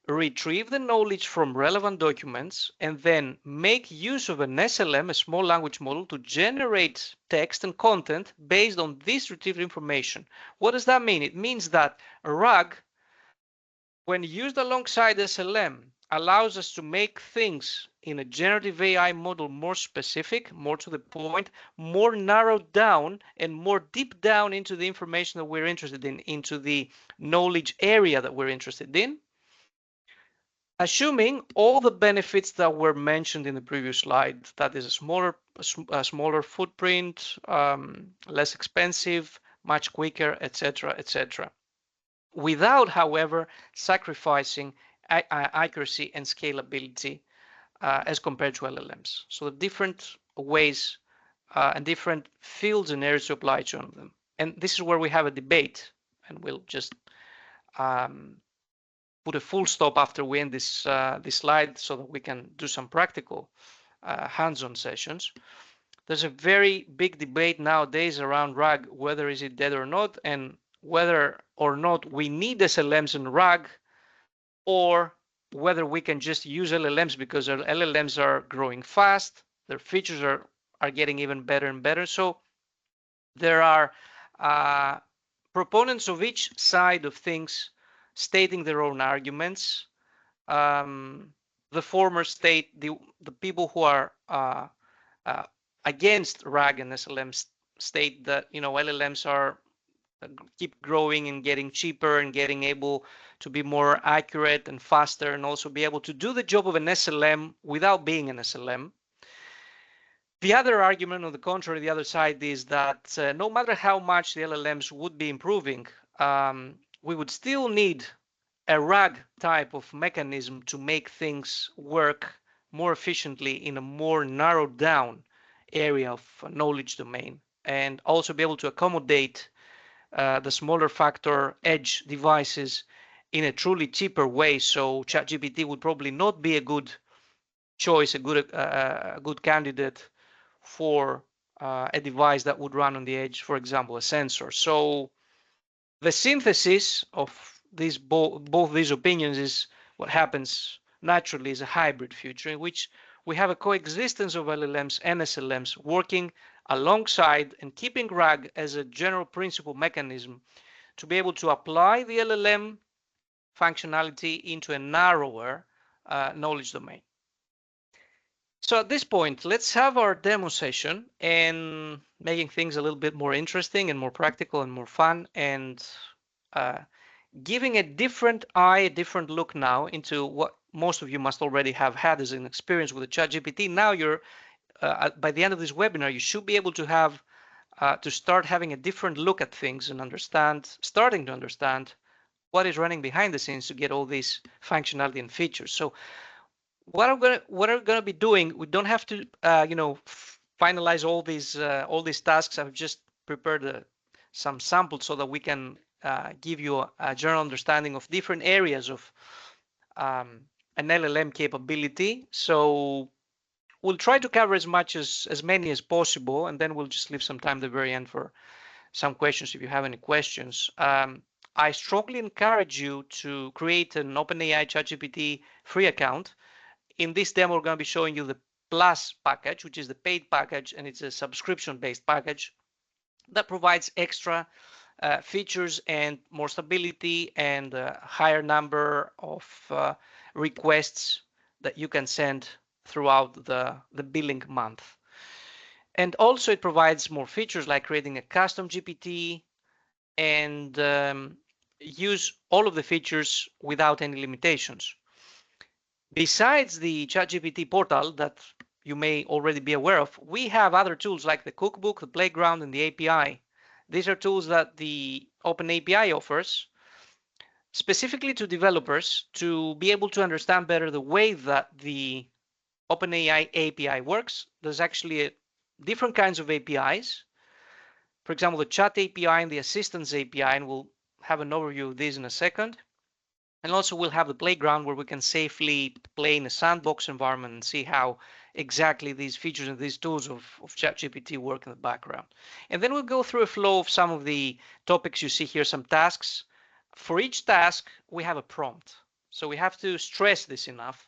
retrieve the knowledge from relevant documents and then make use of an SLM, a small language model, to generate text and content based on this retrieved information. What does that mean? It means that a RAG, when used alongside SLM, allows us to make things in a generative AI model more specific, more to the point, more narrowed down, and more deep down into the information that we're interested in, into the knowledge area that we're interested in, assuming all the benefits that were mentioned in the previous slide. That is a smaller footprint, less expensive, much quicker, etc., etc. Without, however, sacrificing accuracy and scalability as compared to LLMs. So the different ways and different fields and areas to apply to them. And this is where we have a debate, and we'll just put a full stop after we end this slide so that we can do some practical hands-on sessions. There's a very big debate nowadays around RAG, whether is it dead or not, and whether or not we need SLMs in RAG, or whether we can just use LLMs because our LLMs are growing fast, their features are getting even better and better. So there are proponents of each side of things stating their own arguments. The former state, the people who are against RAG and SLMs state that LLMs are keep growing and getting cheaper and getting able to be more accurate and faster, and also be able to do the job of an SLM without being an SLM. The other argument, on the contrary, the other side, is that no matter how much the LLMs would be improving, we would still need a RAG type of mechanism to make things work more efficiently in a more narrowed down area of knowledge domain, and also be able to accommodate the smaller factor edge devices in a truly cheaper way. So ChatGPT would probably not be a good choice, a good candidate for a device that would run on the edge, for example, a sensor. So the synthesis of both these opinions is what happens naturally is a hybrid future in which we have a coexistence of LLMs and SLMs working alongside and keeping RAG as a general principle mechanism to be able to apply the LLM functionality into a narrower knowledge domain. So at this point, let's have our demo session and making things a little bit more interesting and more practical and more fun, and giving a different eye, a different look now into what most of you must already have had as an experience with the ChatGPT. Now you're, by the end of this webinar, you should be able to have, to start having a different look at things and starting to understand what is running behind the scenes to get all these functionality and features. So what I'm gonna be doing, we don't have to finalize all these tasks. I've just prepared some samples so that we can give you a general understanding of different areas of an LLM capability. So we'll try to cover as many as possible, and then we'll just leave some time at the very end for some questions if you have any questions. I strongly encourage you to create an OpenAI ChatGPT free account. In this demo, we're going to be showing you the Plus package, which is the paid package, and it's a subscription-based package that provides extra features and more stability and a higher number of requests that you can send throughout the billing month. And also it provides more features like creating a custom GPT and use all of the features without any limitations. Besides the ChatGPT portal that you may already be aware of, we have other tools like the Cookbook, the Playground, and the API. These are tools that the OpenAPI offers specifically to developers to be able to understand better the way that the OpenAI API works. There's actually different kinds of APIs. For example, the Chat API and the Assistance API, and we'll have an overview of these in a second. And also we'll have the Playground where we can safely play in a sandbox environment and see how exactly these features and these tools of ChatGPT work in the background. And then we'll go through a flow of some of the topics you see here, some tasks. For each task, we have a prompt. So we have to stress this enough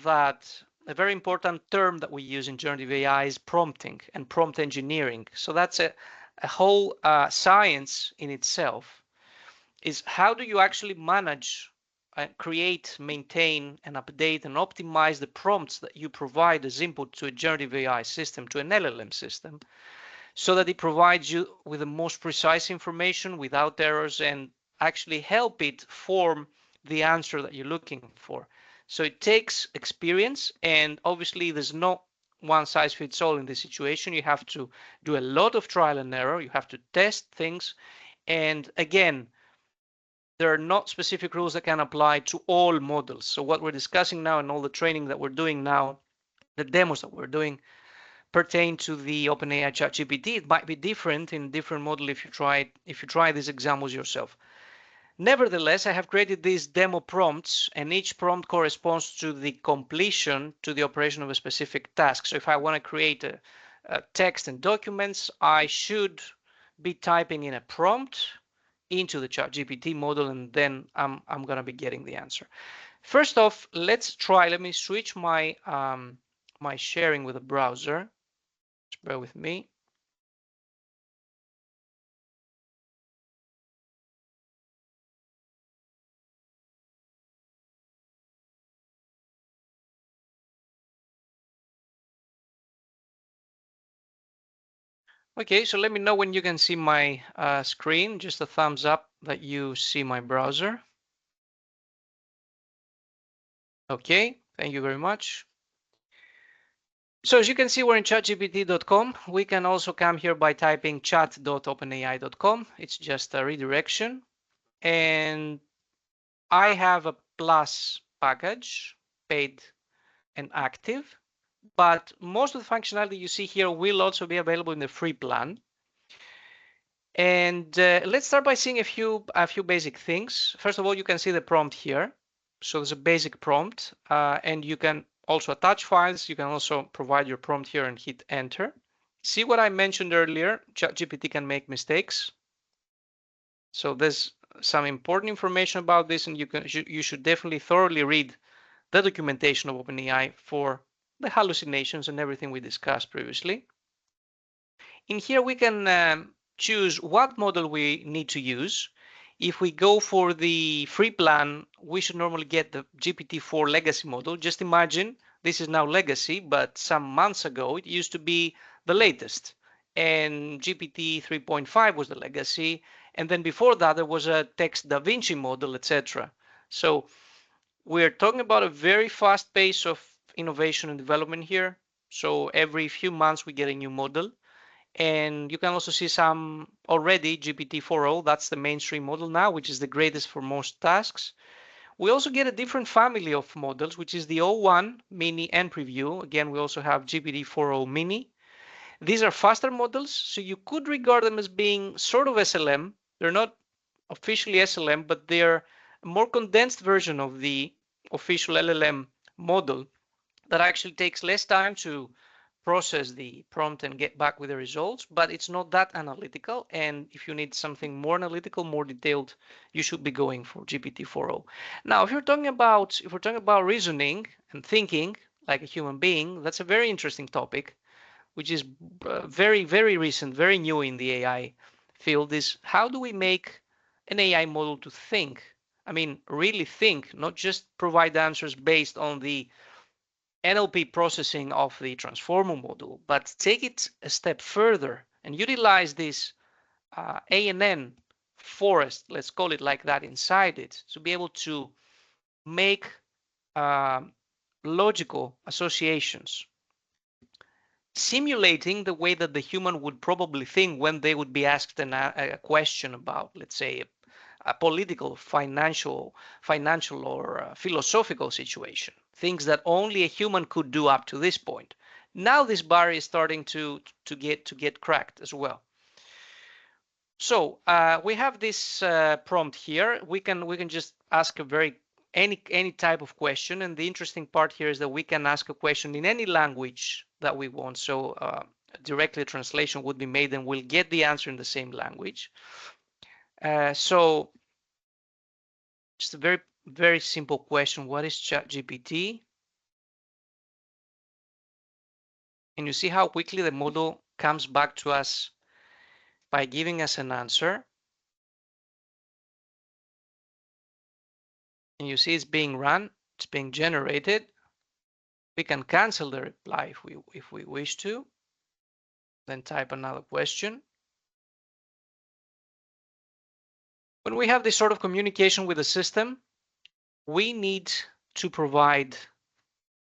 that a very important term that we use in generative AI is prompting and prompt engineering. So that's a whole science in itself. Is how do you actually manage, create, maintain, and update and optimize the prompts that you provide as input to a generative AI system, to an LLM system, so that it provides you with the most precise information without errors and actually help it form the answer that you're looking for. So it takes experience, and obviously there's no one size fits all in this situation. You have to do a lot of trial and error. You have to test things. And again, there are not specific rules that can apply to all models. So what we're discussing now and all the training that we're doing now, the demos that we're doing, pertain to the OpenAI ChatGPT. It might be different in different model if you try these examples yourself. Nevertheless, I have created these demo prompts, and each prompt corresponds to the completion to the operation of a specific task. So if I want to create a text and documents, I should be typing in a prompt into the ChatGPT model, and then I'm going to be getting the answer. First off, let me switch my my sharing with a browser. Just bear with me. Okay, so let me know when you can see my screen. Just a thumbs up that you see my browser. Okay, thank you very much. So as you can see, we're in chatgpt.com. We can also come here by typing chat.openai.com. It's just a redirection. And I have a Plus package, paid and active, but most of the functionality you see here will also be available in the free plan. And let's start by seeing a few basic things. First of all, you can see the prompt here. So there's a basic prompt, and you can also attach files. You can also provide your prompt here and hit enter. See what I mentioned earlier, ChatGPT can make mistakes. So there's some important information about this, and you should definitely thoroughly read the documentation of OpenAI for the hallucinations and everything we discussed previously. In here, we can choose what model we need to use. If we go for the free plan, we should normally get the GPT-4 legacy model. Just imagine this is now legacy, but some months ago, it used to be the latest. And GPT 3.5 was the legacy. And then before that, there was a text Da Vinci model, etc. So we're talking about a very fast pace of innovation and development here. So every few months, we get a new model. And you can also see some already GPT-4o, that's the mainstream model now, which is the greatest for most tasks. We also get a different family of models, which is the O1, Mini, and Preview. Again, we also have GPT-4o Mini. These are faster models, so you could regard them as being sort of SLM. They're not officially SLM, but they're a more condensed version of the official LLM model that actually takes less time to process the prompt and get back with the results, but it's not that analytical. And if you need something more analytical, more detailed, you should be going for GPT-4o. Now, if we're talking about reasoning and thinking like a human being, that's a very interesting topic, which is very, very recent, very new in the AI field. Is how do we make an AI model to think? I mean, really think, not just provide answers based on the NLP processing of the transformer model, but take it a step further and utilize this ANN forest, let's call it like that, inside it to be able to make logical associations, simulating the way that the human would probably think when they would be asked a question about, let's say, a political, financial, or philosophical situation, things that only a human could do up to this point. Now this barrier is starting to get cracked as well. So we have this prompt here. We can just ask a very any type of question, and the interesting part here is that we can ask a question in any language that we want. So directly translation would be made, and we'll get the answer in the same language. So just a very, very simple question. What is ChatGPT? And you see how quickly the model comes back to us by giving us an answer. And you see it's being run, it's being generated. We can cancel the reply if we wish to, then type another question. When we have this sort of communication with the system, we need to provide,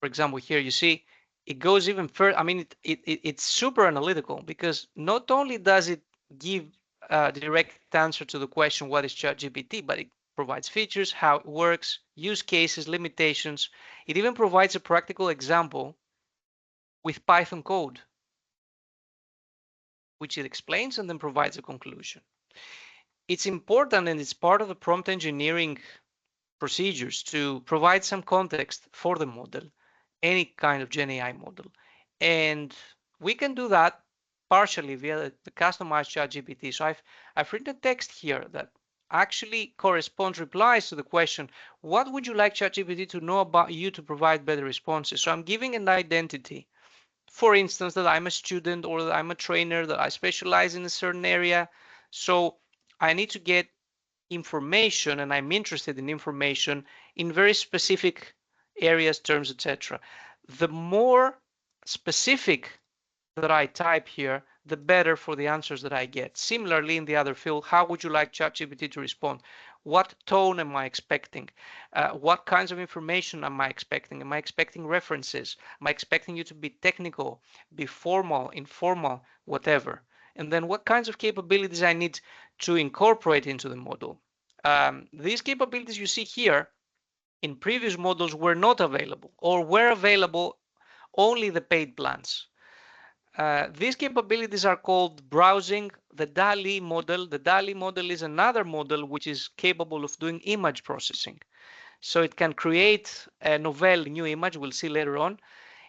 for example, here you see it goes even further. I mean, it's super analytical, because not only does it give a direct answer to the question, what is ChatGPT, but it provides features, how it works, use cases, limitations. It even provides a practical example with Python code, which it explains and then provides a conclusion. It's important, and it's part of the prompt engineering procedures, to provide some context for the model, any kind of Gen AI model. And we can do that partially via the customized ChatGPT. So I've written text here that actually corresponds, replies to the question, what would you like ChatGPT to know about you to provide better responses? So I'm giving an identity. For instance, that I'm a student, or that I'm a trainer, that I specialize in a certain area. So I need to get information, and I'm interested in information in very specific areas, terms, etc. The more specific that I type here, the better for the answers that I get. Similarly, in the other field, how would you like ChatGPT to respond? What tone am I expecting? What kinds of information am I expecting? Am I expecting references? Am I expecting you to be technical, be formal, informal, whatever? And then what kinds of capabilities I need to incorporate into the model. These capabilities you see here in previous models were not available, or were available only the paid plans. These capabilities are called browsing, the DALL-E model. The DALL-E model is another model which is capable of doing image processing. So it can create a novel new image, we'll see later on.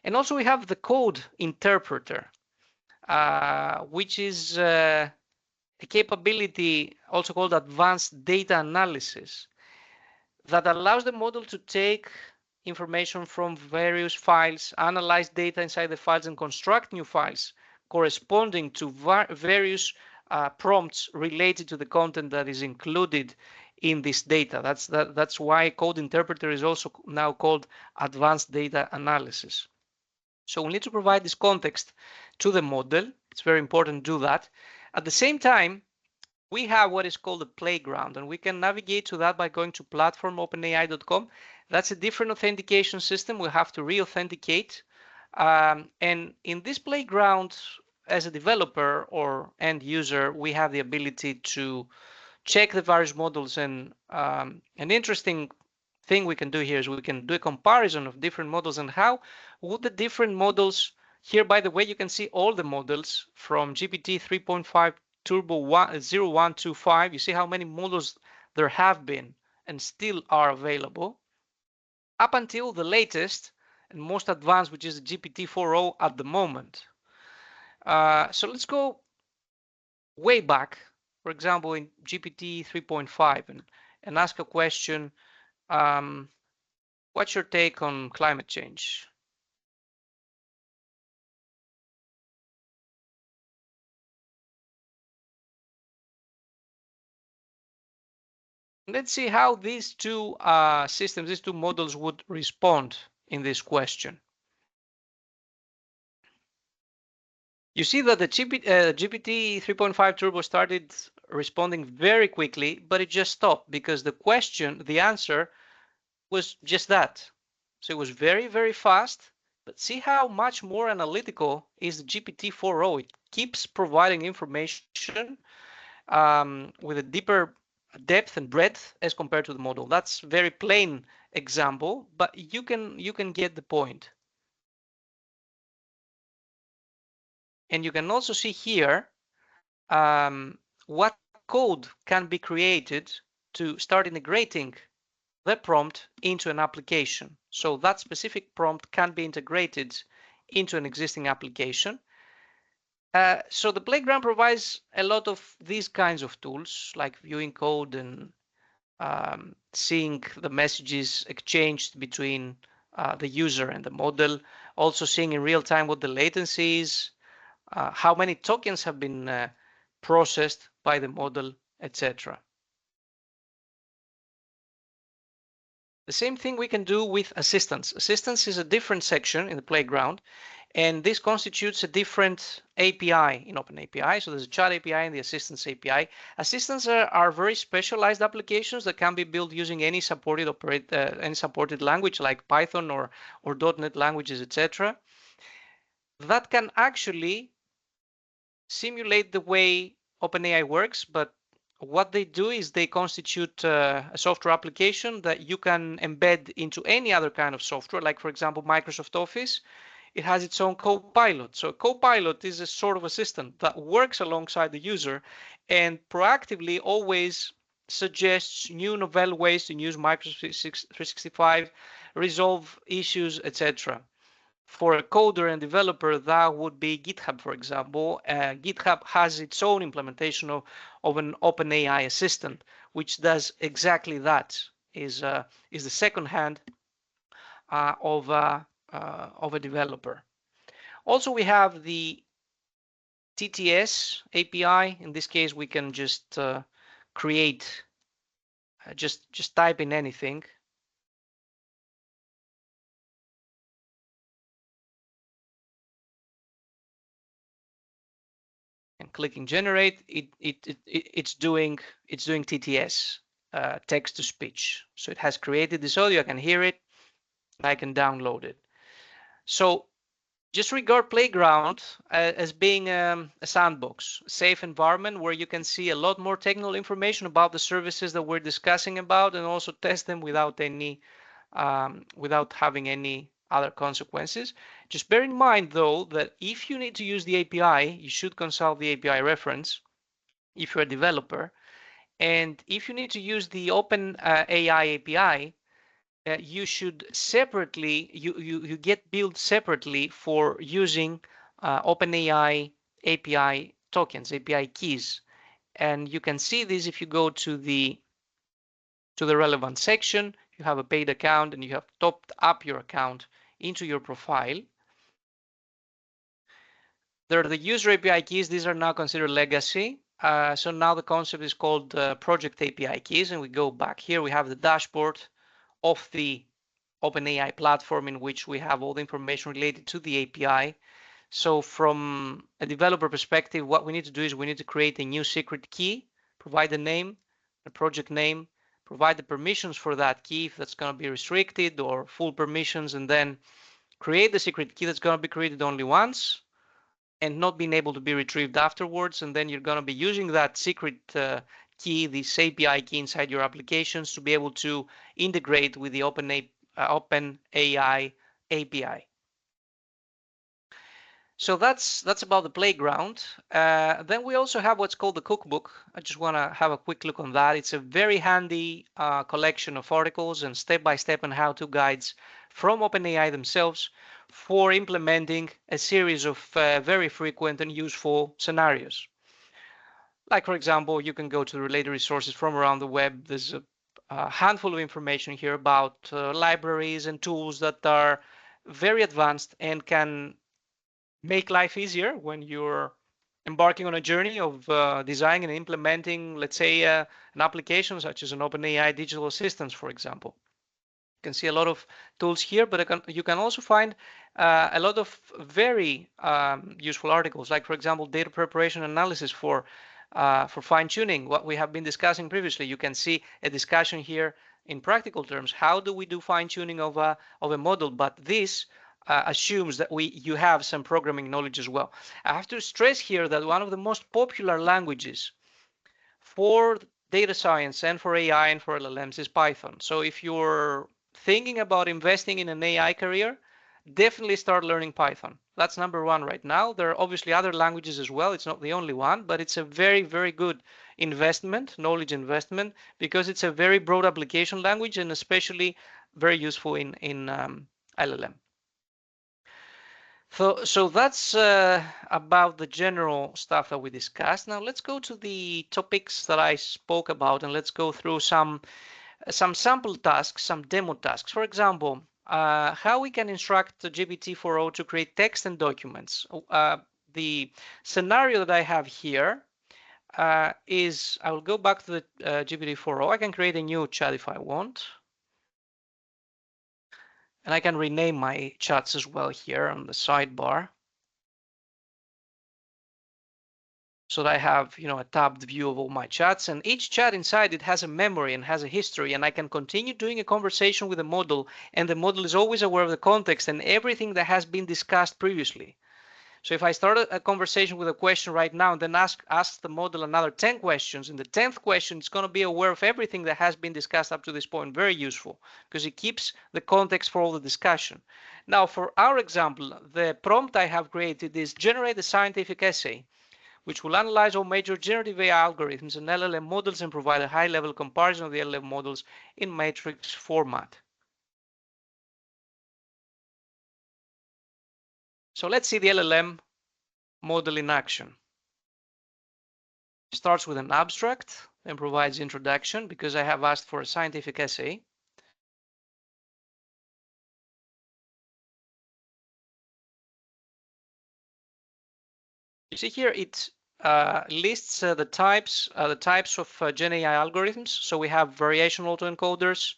And also we have the code interpreter, which is a capability also called advanced data analysis, that allows the model to take information from various files, analyze data inside the files, and construct new files corresponding to various prompts related to the content that is included in this data. That's why code interpreter is also now called advanced data analysis. So we need to provide this context to the model. It's very important to do that. At the same time, we have what is called a playground, and we can navigate to that by going to platform.openai.com. That's a different authentication system. We have to re-authenticate. And in this playground, as a developer or end user, we have the ability to check the various models. And an interesting thing we can do here is we can do a comparison of different models and how would the different models here, by the way, you can see all the models from GPT 3.5 Turbo 0125. You see how many models there have been and still are available up until the latest and most advanced, which is the GPT 4.0 at the moment. So let's go way back, for example, in GPT 3.5 and ask a question. What's your take on climate change? Let's see how these two systems, these two models would respond in this question. You see that the GPT 3.5 Turbo started responding very quickly, but it just stopped because the question, the answer was just that. So it was very, very fast, but see how much more analytical is the GPT 4.0. It keeps providing information with a deeper depth and breadth as compared to the model. That's a very plain example, but you can get the point. And you can also see here what code can be created to start integrating the prompt into an application. So that specific prompt can be integrated into an existing application. So the playground provides a lot of these kinds of tools like viewing code and seeing the messages exchanged between the user and the model, also seeing in real time what the latency is, how many tokens have been processed by the model, etc. The same thing we can do with assistants. Assistants is a different section in the playground, and this constitutes a different API in OpenAPI. So there's a chat API and the assistants API. Assistants are very specialized applications that can be built using any supported language like Python or .NET languages, etc. That can actually simulate the way OpenAI works, but what they do is they constitute a software application that you can embed into any other kind of software, like for example, Microsoft Office. It has its own Copilot. So Copilot is a sort of assistant that works alongside the user and proactively always suggests new novel ways to use Microsoft 365, resolve issues, etc. For a coder and developer, that would be GitHub, for example. GitHub has its own implementation of an OpenAI assistant, which does exactly that. Is the second hand of a developer. Also, we have the TTS API. In this case, we can just create, just type in anything. And clicking generate, it's doing TTS, text to speech. So it has created this audio. I can hear it. I can download it. So just regard Playground as being a sandbox, a safe environment where you can see a lot more technical information about the services that we're discussing about, and also test them without having any other consequences. Just bear in mind, though, that if you need to use the API, you should consult the API reference if you're a developer. And if you need to use the OpenAI API, you should separately, you get billed separately for using OpenAI API tokens, API keys. And you can see this if you go to the relevant section. you have a paid account and you have topped up your account into your profile, there are the user API keys. These are now considered legacy. So now the concept is called project API keys, and we go back here. We have the dashboard of the OpenAI platform in which we have all the information related to the API. So from a developer perspective, what we need to do is we need to create a new secret key, provide the name, the project name, provide the permissions for that key if that's going to be restricted or full permissions, and then create the secret key that's going to be created only once and not being able to be retrieved afterwards. And then you're going to be using that secret key, this API key inside your applications to be able to integrate with the OpenAI API. So that's about the playground. Then we also have what's called the cookbook. I just want to have a quick look on that. It's a very handy collection of articles and step-by-step and how-to guides from OpenAI themselves for implementing a series of very frequent and useful scenarios. Like, for example, you can go to related resources from around the web. There's a handful of information here about libraries and tools that are very advanced and can make life easier when you're embarking on a journey of designing and implementing, let's say, an application such as an OpenAI digital assistant, for example. You can see a lot of tools here, but you can also find a lot of very useful articles, like, for example, data preparation analysis for fine-tuning, what we have been discussing previously. You can see a discussion here in practical terms. How do we do fine-tuning of a model? But this assumes that you have some programming knowledge as well. I have to stress here that one of the most popular languages for data science and for AI and for LLMs is Python. So if you're thinking about investing in an AI career, definitely start learning Python. That's number one right now. There are obviously other languages as well. It's not the only one, but it's a very, very good investment, knowledge investment, because it's a very broad application language and especially very useful in LLM. So that's about the general stuff that we discussed. Now let's go to the topics that I spoke about, and let's go through some sample tasks, some demo tasks. For example, how we can instruct the GPT-4o to create text and documents. The scenario that I have here is, I will go back to the GPT-4o. I can create a new chat if I want. And I can rename my chats as well here on the sidebar, so that I have, a tabbed view of all my chats, and each chat inside it has a memory and has a history, and I can continue doing a conversation with the model, and the model is always aware of the context and everything that has been discussed previously. So if I start a conversation with a question right now and then ask the model another 10 questions, in the 10th question it's going to be aware of everything that has been discussed up to this point. Very useful, because it keeps the context for all the discussion. Now, for our example, the prompt I have created is generate a scientific essay, which will analyze all major generative AI algorithms and LLM models and provide a high-level comparison of the LLM models in matrix format. So let's see the LLM model in action. Starts with an abstract and provides introduction, because I have asked for a scientific essay. You see here it lists the types of Gen AI algorithms. So we have variation autoencoders,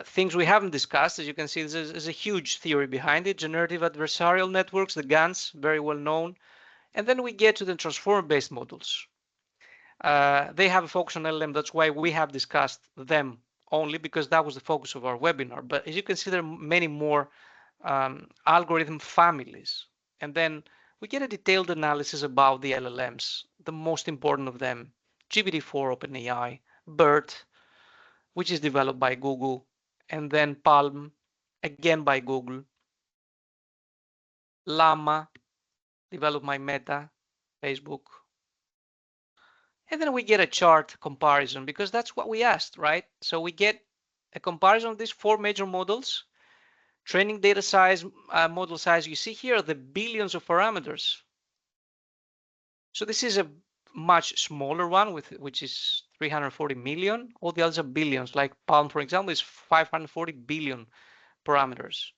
things we haven't discussed. As you can see, there's a huge theory behind it. Generative adversarial networks, the GANs, very well known. And then we get to the transformer-based models. They have a focus on LLM. That's why we have discussed them only, because that was the focus of our webinar. But as you can see, there are many more algorithm families. And then we get a detailed analysis about the LLMs, the most important of them: GPT-4 OpenAI, BERT, which is developed by Google, and then Palm, again by Google, Llama, developed by Meta, Facebook. And then we get a chart comparison, because that's what we asked, right? So we get a comparison of these 4 major models, training data size, model size. You see here the billions of parameters. So this is a much smaller one, which is 340 million. All the others are billions, like Palm, for example, is 540 billion parameters.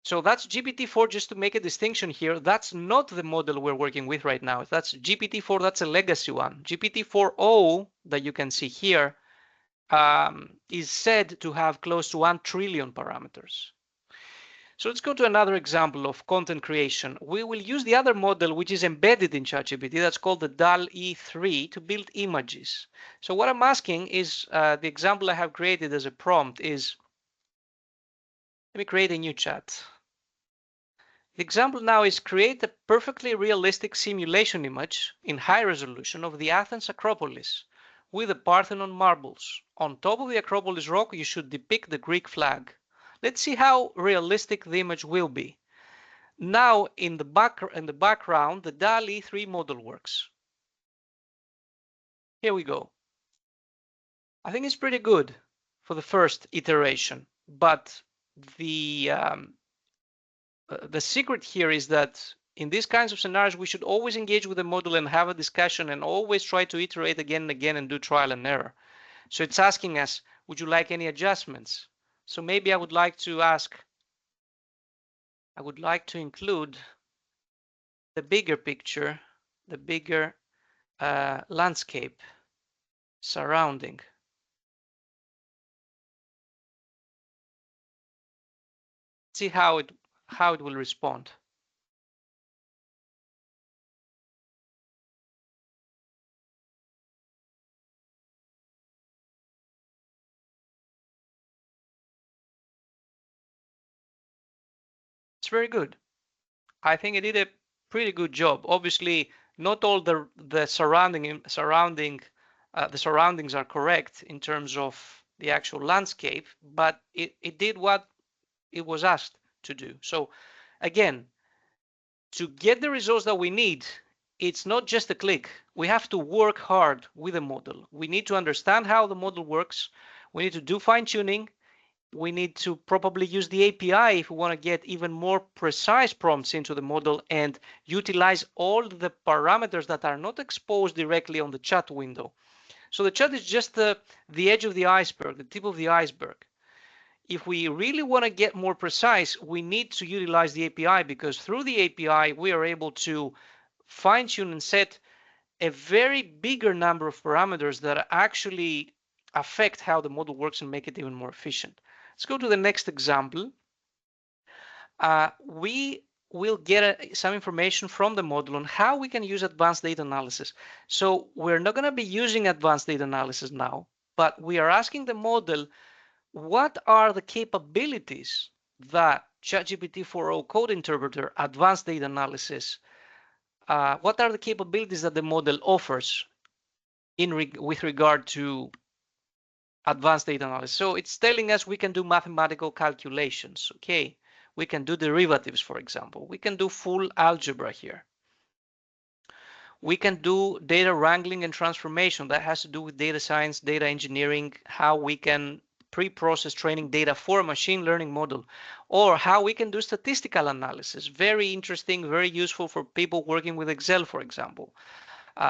So that's GPT-4, just to make a distinction here. That's not the model we're working with right now. That's GPT-4, that's a legacy one. GPT-4o that you can see here is said to have close to 1 trillion parameters. So let's go to another example of content creation. We will use the other model which is embedded in ChatGPT, that's called the DAL-E3, to build images. So what I'm asking is, the example I have created as a prompt is, let me create a new chat. The example now is create a perfectly realistic simulation image in high resolution of the Athens Acropolis with the Parthenon marbles. On top of the Acropolis rock, you should depict the Greek flag. Let's see how realistic the image will be. Now, in the background, the DALL-E 3 model works. Here we go. I think it's pretty good for the first iteration, but the secret here is that in these kinds of scenarios, we should always engage with the model and have a discussion and always try to iterate again and again and do trial and error. So it's asking us, would you like any adjustments? So maybe I would like to ask, I would like to include the bigger picture, the bigger landscape surrounding. See how it will respond. It's very good. I think it did a pretty good job. Obviously, not all the surroundings are correct in terms of the actual landscape, but it did what it was asked to do. So again, to get the results that we need, it's not just a click. We have to work hard with the model. We need to understand how the model works. We need to do fine-tuning. We need to probably use the API if we want to get even more precise prompts into the model and utilize all the parameters that are not exposed directly on the chat window. So the chat is just the edge of the iceberg, the tip of the iceberg. If we really want to get more precise, we need to utilize the API, because through the API, we are able to fine-tune and set a very bigger number of parameters that actually affect how the model works and make it even more efficient. Let's go to the next example. We will get some information from the model on how we can use advanced data analysis. So we're not going to be using advanced data analysis now, but we are asking the model, what are the capabilities that ChatGPT 4o code interpreter advanced data analysis, what are the capabilities that the model offers with regard to advanced data analysis? So it's telling us we can do mathematical calculations. Okay, we can do derivatives, for example. We can do full algebra here. We can do data wrangling and transformation. That has to do with data science, data engineering, how we can pre-process training data for a machine learning model, or how we can do statistical analysis. Very interesting, very useful for people working with Excel, for example,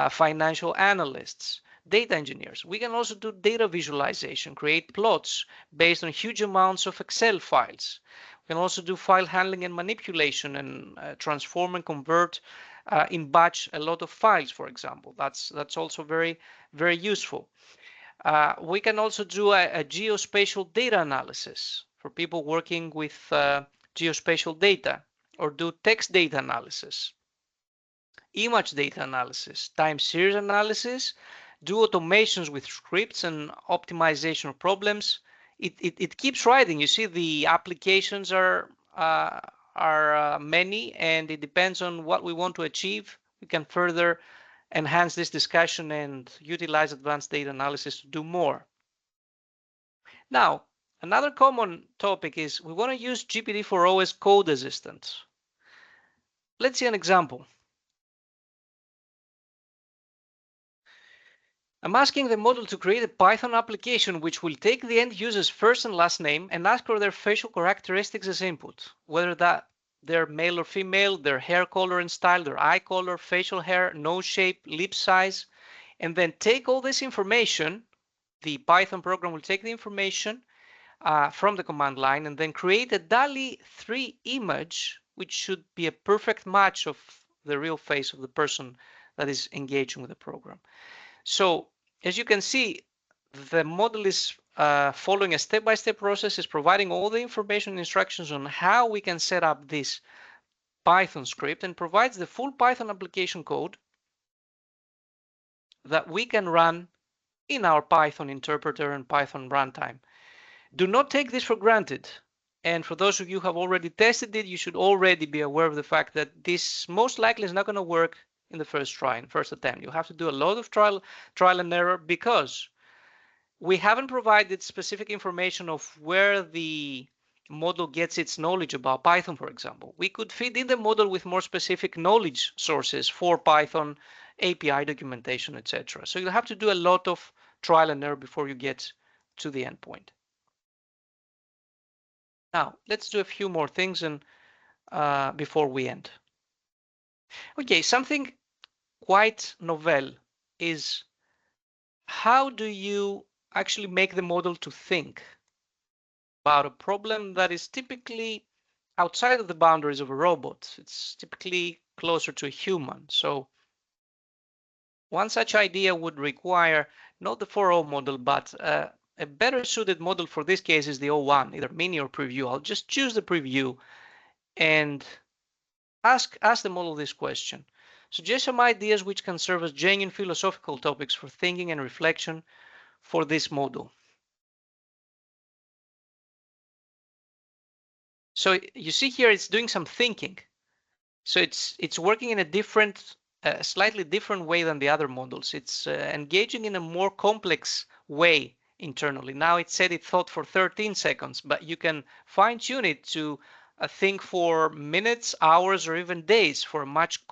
financial analysts, data engineers. We can also do data visualization, create plots based on huge amounts of Excel files. We can also do file handling and manipulation and transform and convert in batch a lot of files, for example. That's also very, very useful. We can also do a geospatial data analysis for people working with geospatial data, or do text data analysis, image data analysis, time series analysis, do automations with scripts and optimization of problems. It keeps writing. You see, the applications are many, and it depends on what we want to achieve. We can further enhance this discussion and utilize advanced data analysis to do more. Now, another common topic is we want to use GPT-4o as code assistant. Let's see an example. I'm asking the model to create a Python application which will take the end user's first and last name and ask for their facial characteristics as input, whether that their male or female, their hair color and style, their eye color, facial hair, nose shape, lip size, and then take all this information. The Python program will take the information from the command line and then create a DALL-E 3 image, which should be a perfect match of the real face of the person that is engaging with the program. So as you can see, the model is following a step-by-step process, is providing all the information and instructions on how we can set up this Python script, and provides the full Python application code that we can run in our Python interpreter and Python runtime. Do not take this for granted. And for those of you who have already tested it, you should already be aware of the fact that this most likely is not going to work in the first try, in first attempt. You have to do a lot of trial and error, because we haven't provided specific information of where the model gets its knowledge about Python, for example. We could feed in the model with more specific knowledge sources for Python, API documentation, etc. So you'll have to do a lot of trial and error before you get to the endpoint. Now, let's do a few more things and before we end. Okay, something quite novel is, how do you actually make the model to think about a problem that is typically outside of the boundaries of a robot? It's typically closer to a human. So one such idea would require not the 4.0 model, but a better suited model for this case is the 0.1, either mini or preview. I'll just choose the preview and ask the model this question. Suggest some ideas which can serve as genuine philosophical topics for thinking and reflection for this model. So you see here it's doing some thinking. So it's working in a different, slightly different way than the other models. It's engaging in a more complex way internally. Now it said it thought for 13 seconds, but you can fine tune it to think for minutes, hours, or even days for a much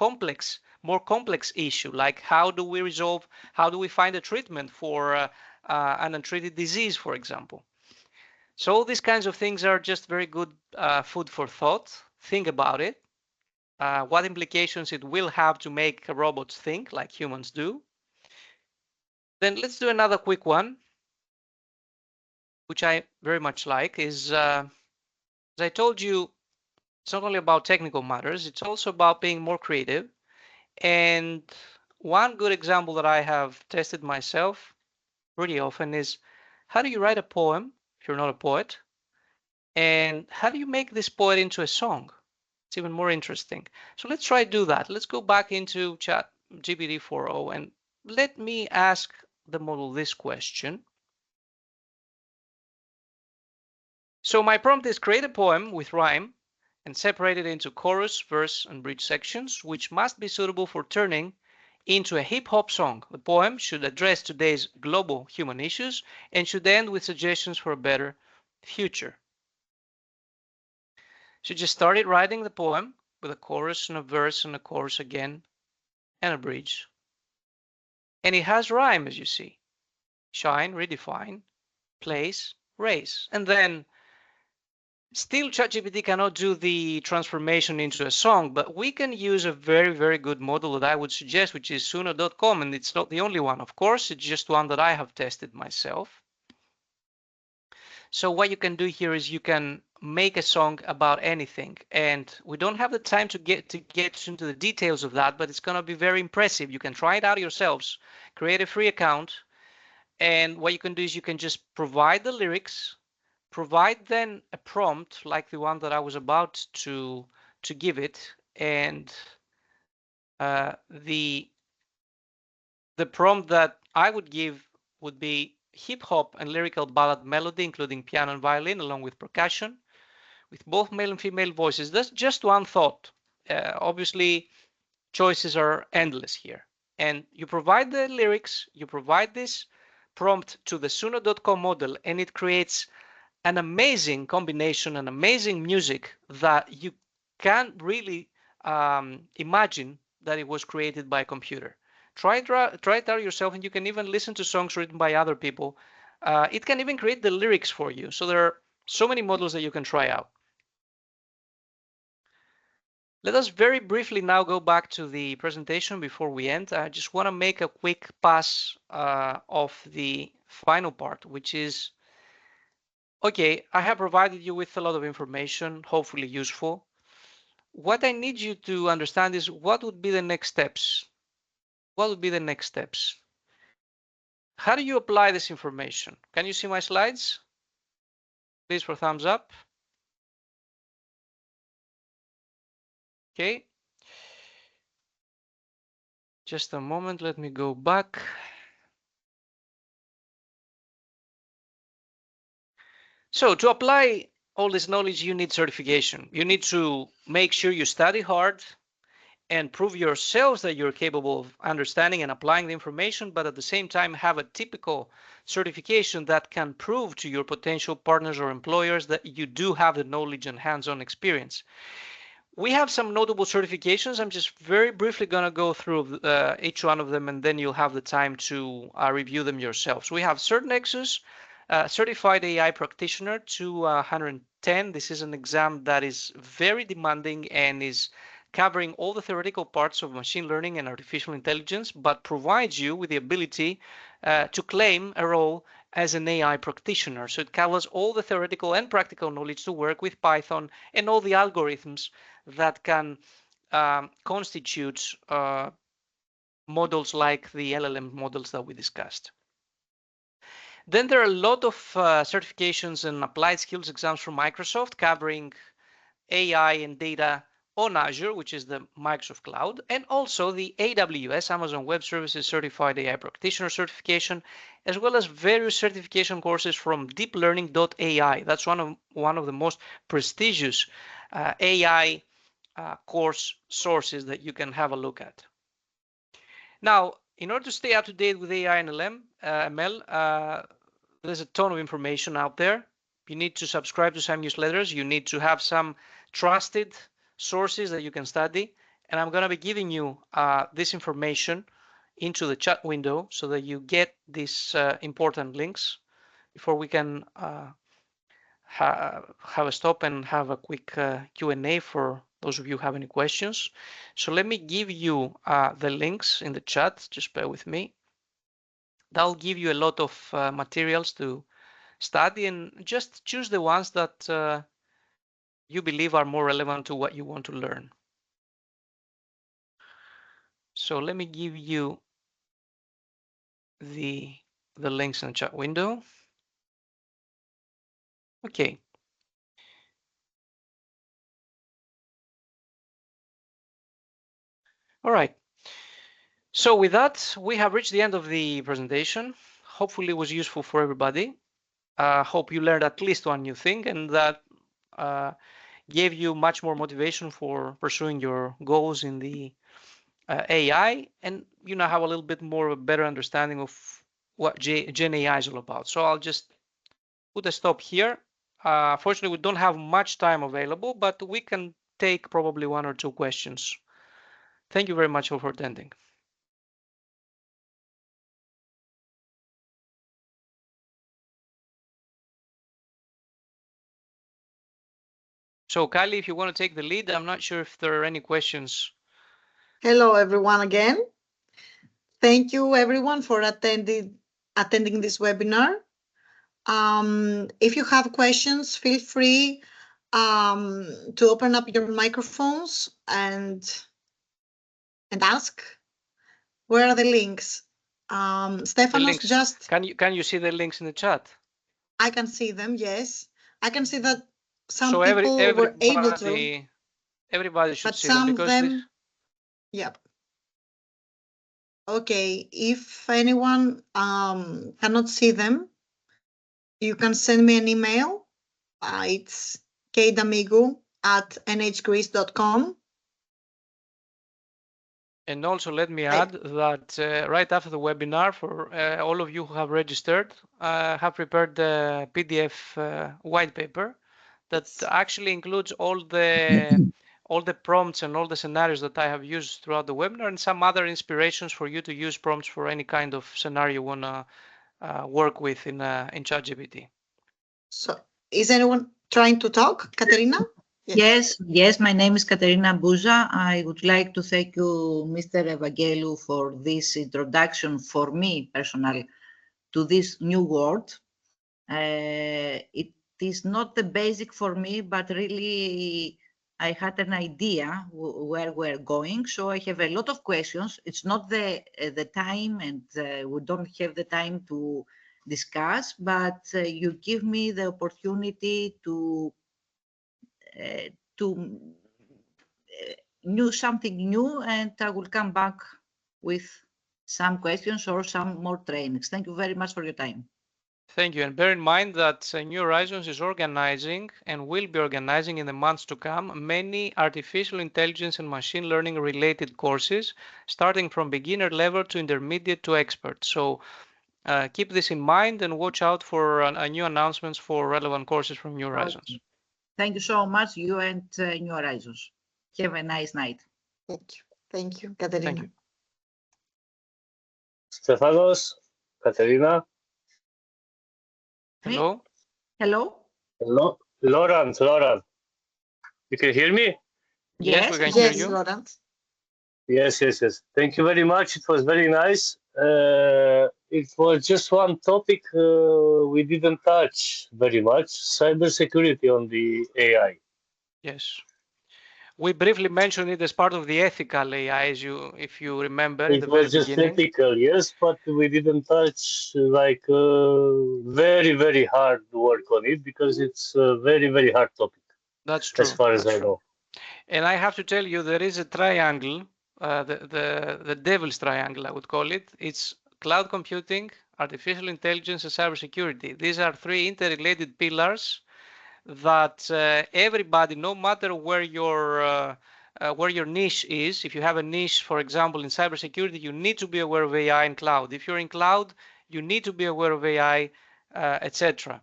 more complex issue, like how do we find a treatment for an untreated disease, for example. So all these kinds of things are just very good food for thought. Think about it. What implications it will have to make robots think like humans do. Then let's do another quick one, which I very much like, is as I told you, it's not only about technical matters, it's also about being more creative. And one good example that I have tested myself pretty often is, how do you write a poem if you're not a poet? And how do you make this poem into a song? It's even more interesting. So let's try to do that. Let's go back into ChatGPT 4.0 and let me ask the model this question. So my prompt is, create a poem with rhyme and separate it into chorus, verse, and bridge sections, which must be suitable for turning into a hip-hop song. The poem should address today's global human issues and should end with suggestions for a better future. So just started writing the poem with a chorus and a verse and a chorus again and a bridge. And it has rhyme, as you see. Shine, redefine, place, raise. And then still ChatGPT cannot do the transformation into a song, but we can use a very, very good model that I would suggest, which is Suno.com. And it's not the only one, of course. It's just one that I have tested myself. So what you can do here is you can make a song about anything, and we don't have the time to get into the details of that, but it's going to be very impressive. You can try it out yourselves, create a free account, and what you can do is you can just provide the lyrics, provide then a prompt like the one that I was about to give it, and the prompt that I would give would be hip hop and lyrical ballad melody, including piano and violin, along with percussion, with both male and female voices. That's just one thought. Obviously, choices are endless here. And you provide the lyrics, you provide this prompt to the Suno.com model, and it creates an amazing combination, an amazing music that you can't really imagine that it was created by a computer. Try it out yourself, and you can even listen to songs written by other people. It can even create the lyrics for you. So there are so many models that you can try out. Let us very briefly now go back to the presentation before we end. I just want to make a quick pass of the final part, which is, okay, I have provided you with a lot of information, hopefully useful. What I need you to understand is what would be the next steps? What would be the next steps? How do you apply this information? Can you see my slides? Please for thumbs up. Okay. Just a moment, let me go back. So to apply all this knowledge, you need certification. You need to make sure you study hard and prove yourselves that you're capable of understanding and applying the information, but at the same time have a typical certification that can prove to your potential partners or employers that you do have the knowledge and hands-on experience. We have some notable certifications. I'm just very briefly going to go through each one of them, and then you'll have the time to review them yourselves. We have CertNexus, Certified AI Practitioner 210. This is an exam that is very demanding and is covering all the theoretical parts of machine learning and artificial intelligence, but provides you with the ability to claim a role as an AI practitioner. So it covers all the theoretical and practical knowledge to work with Python and all the algorithms that can constitute models like the LLM models that we discussed. Then there are a lot of certifications and applied skills exams from Microsoft covering AI and data on Azure, which is the Microsoft Cloud, and also the AWS, Amazon Web Services Certified AI Practitioner certification, as well as various certification courses from deeplearning.ai. That's one of the most prestigious AI course sources that you can have a look at. Now, in order to stay up to date with AI and ML, there's a ton of information out there. You need to subscribe to some newsletters. You need to have some trusted sources that you can study. And I'm going to be giving you this information into the chat window so that you get these important links before we can have a stop and have a quick Q&A for those of you who have any questions. So let me give you the links in the chat. Just bear with me. That'll give you a lot of materials to study, and just choose the ones that you believe are more relevant to what you want to learn. So let me give you the links in the chat window. Okay. All right. So with that, we have reached the end of the presentation. Hopefully it was useful for everybody. Hope you learned at least one new thing, and that gave you much more motivation for pursuing your goals in the AI, and you now have a little bit more of a better understanding of what Gen AI is all about. So I'll just put a stop here. Fortunately, we don't have much time available, but we can take probably one or two questions. Thank you very much for attending. So Kylie, if you want to take the lead, I'm not sure if there are any questions. Hello, everyone again. Thank you, everyone, for attending this webinar. If you have questions, feel free to open up your microphones and ask. Where are the links? Stefanos, just can you see the links in the chat? I can see them. Yes, I can see that some people were able to. Everybody should see them. But some of them, yep. Okay, if anyone cannot see them, you can send me an email. It's kateamigo@nhgreece.com. And also let me add that right after the webinar, for all of you who have registered, I have prepared the PDF white paper that actually includes all the prompts and all the scenarios that I have used throughout the webinar, and some other inspirations for you to use prompts for any kind of scenario you want to work with in ChatGPT. So is anyone trying to talk, Katerina? Yes, my name is Katerina Bouza. I would like to thank you, Mr. Evangelou, for this introduction for me personally to this new world. It is not the basic for me, but really I had an idea where we're going. So I have a lot of questions. It's not the time, and we don't have the time to discuss, but you give me the opportunity to know something new, and I will come back with some questions or some more trainings. Thank you very much for your time. Thank you. And bear in mind that New Horizons is organizing and will be organizing in the months to come many artificial intelligence and machine learning related courses, starting from beginner level to intermediate to expert. So keep this in mind and watch out for new announcements for relevant courses from New Horizons. Okay. Thank you so much, you and New Horizons. Have a nice night. Thank you. Thank you, Katerina. Thank you. Stefanos, Katerina. Hello? Hello? Hello? Laurent. You can hear me? Yes, we can Yes, hear you. Laurent. Yes. Thank you very much. It was very nice. It was just one topic we didn't touch very much, cybersecurity on the AI. Yes. We briefly mentioned it as part of the ethical AI, if you remember, in the very It was just beginning. ethical, yes, but we didn't touch like very, very hard work on it because it's a very, very hard topic. That's true. As far as I know. And I have to tell you, there is a triangle, the devil's triangle, I would call it. It's cloud computing, artificial intelligence, and cybersecurity. These are three interrelated pillars that everybody, no matter where your niche is, if you have a niche, for example, in cybersecurity, you need to be aware of AI and cloud. If you're in cloud, you need to be aware of AI, etc.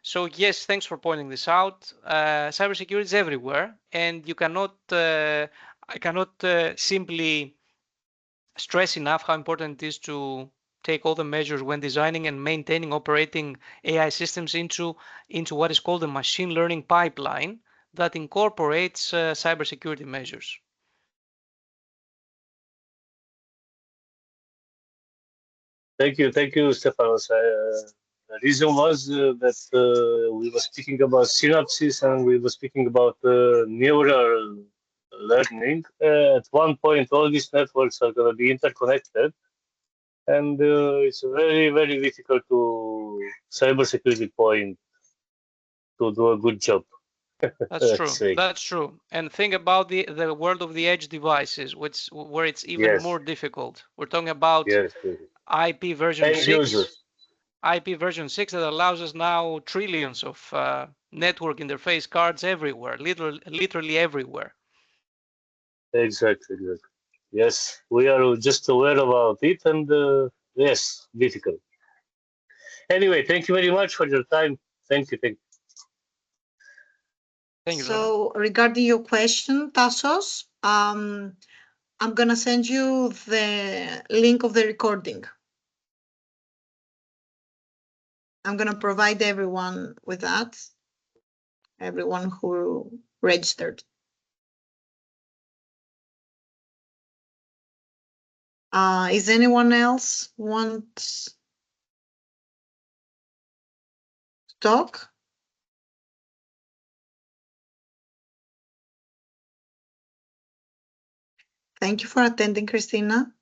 So yes, thanks for pointing this out. Cybersecurity is everywhere, and you cannot, I cannot simply stress enough how important it is to take all the measures when designing and maintaining operating AI systems into what is called a machine learning pipeline that incorporates cybersecurity measures. Thank you, Stefanos. The reason was that we were speaking about synapses and we were speaking about neural learning. At one point, all these networks are going to be interconnected, and it's very, very difficult to cybersecurity point to do a good job. That's true. That's true. And think about the world of the edge devices, where it's even more difficult. We're talking about IP version 6. IP version 6 that allows us now trillions of network interface cards everywhere, literally everywhere. Exactly. Yes, we are just aware about it, and yes, difficult. Anyway, thank you very much for your time. Thank you. Thank you. So regarding your question, Tassos, I'm going to send you the link of the recording. I'm going to provide everyone with that, everyone who registered. Is anyone else wants to talk? Thank you for attending, Christina.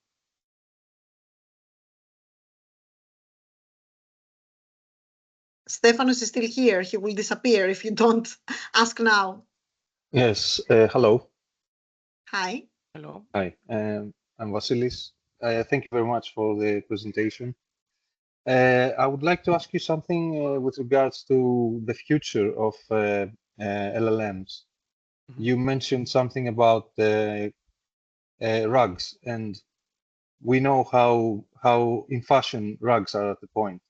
Stefanos is still here. He will disappear if you don't ask now. Yes. Hello. Hi. Hello. Hi. I'm Vasilis. Thank you very much for the presentation. I would like to ask you something with regards to the future of LLMs. You mentioned something about rugs, and we know how in fashion rugs are at the point.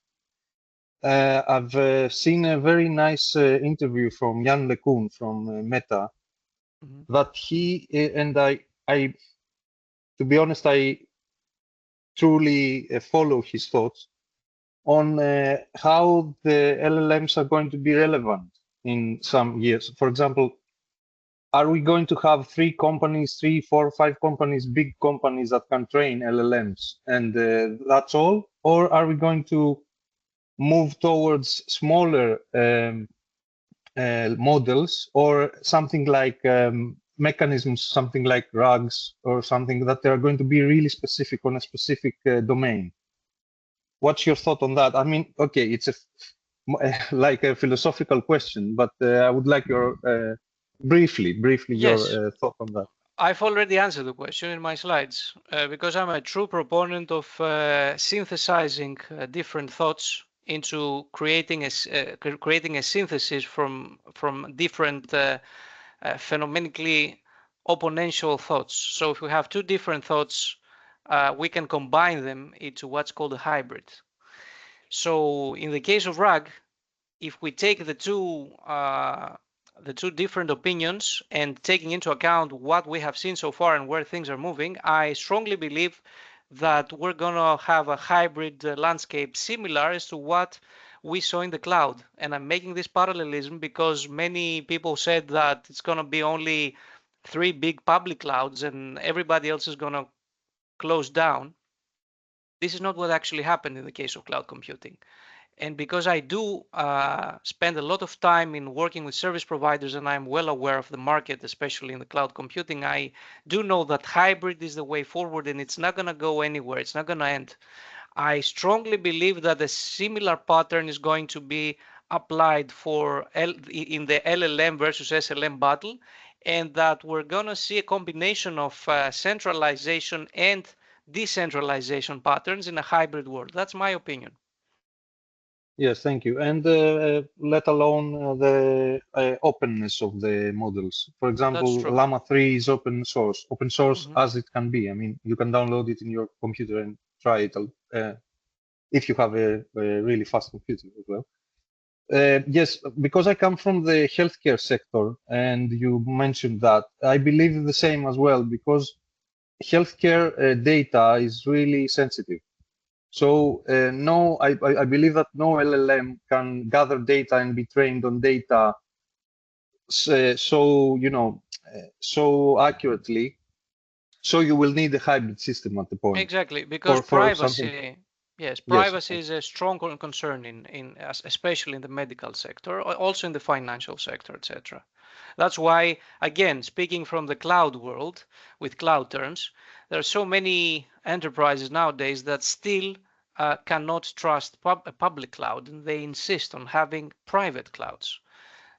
I've seen a very nice interview from Jan LeCun from Meta, that he and I, to be honest, I truly follow his thoughts on how the LLMs are going to be relevant in some years. For example, are we going to have 3 companies, 3, 4, 5 companies, big companies that can train LLMs, and that's all? Or are we going to move towards smaller models, or something like mechanisms, something like RAGs, or something that are going to be really specific on a specific domain? What's your thought on that? I mean, okay, it's like a philosophical question, but I would like your briefly Yes. your thought on that. I've already answered the question in my slides because I'm a true proponent of synthesizing different thoughts into creating a synthesis from different phenomenically opponential thoughts. So if we have two different thoughts, we can combine them into what's called a hybrid. So in the case of RAG, if we take the two different opinions and taking into account what we have seen so far and where things are moving, I strongly believe that we're going to have a hybrid landscape similar as to what we saw in the cloud. And I'm making this parallelism because many people said that it's going to be only 3 big public clouds and everybody else is going to close down. This is not what actually happened in the case of cloud computing. And because I do spend a lot of time in working with service providers and I'm well aware of the market, especially in the cloud computing, I do know that hybrid is the way forward and it's not going to go anywhere. It's not going to end. I strongly believe that a similar pattern is going to be applied in the LLM versus SLM battle, and that we're going to see a combination of centralization and decentralization patterns in a hybrid world. That's my opinion. Yes, thank you. And let alone the openness of the models. For example, Llama 3 is open source as it can be. I mean, you can download it in your computer and try it if you have a really fast computer as well. Yes, because I come from the healthcare sector, and you mentioned that, I believe the same as well, because healthcare data is really sensitive. So no, I believe that no LLM can gather data and be trained on data so so accurately. So you will need a hybrid system at the point. Exactly, because for something. Yes, privacy is a strong concern especially in the medical sector, also in the financial sector, etc. That's why, again, speaking from the cloud world with cloud terms, there are so many enterprises nowadays that still cannot trust a public cloud, and they insist on having private clouds.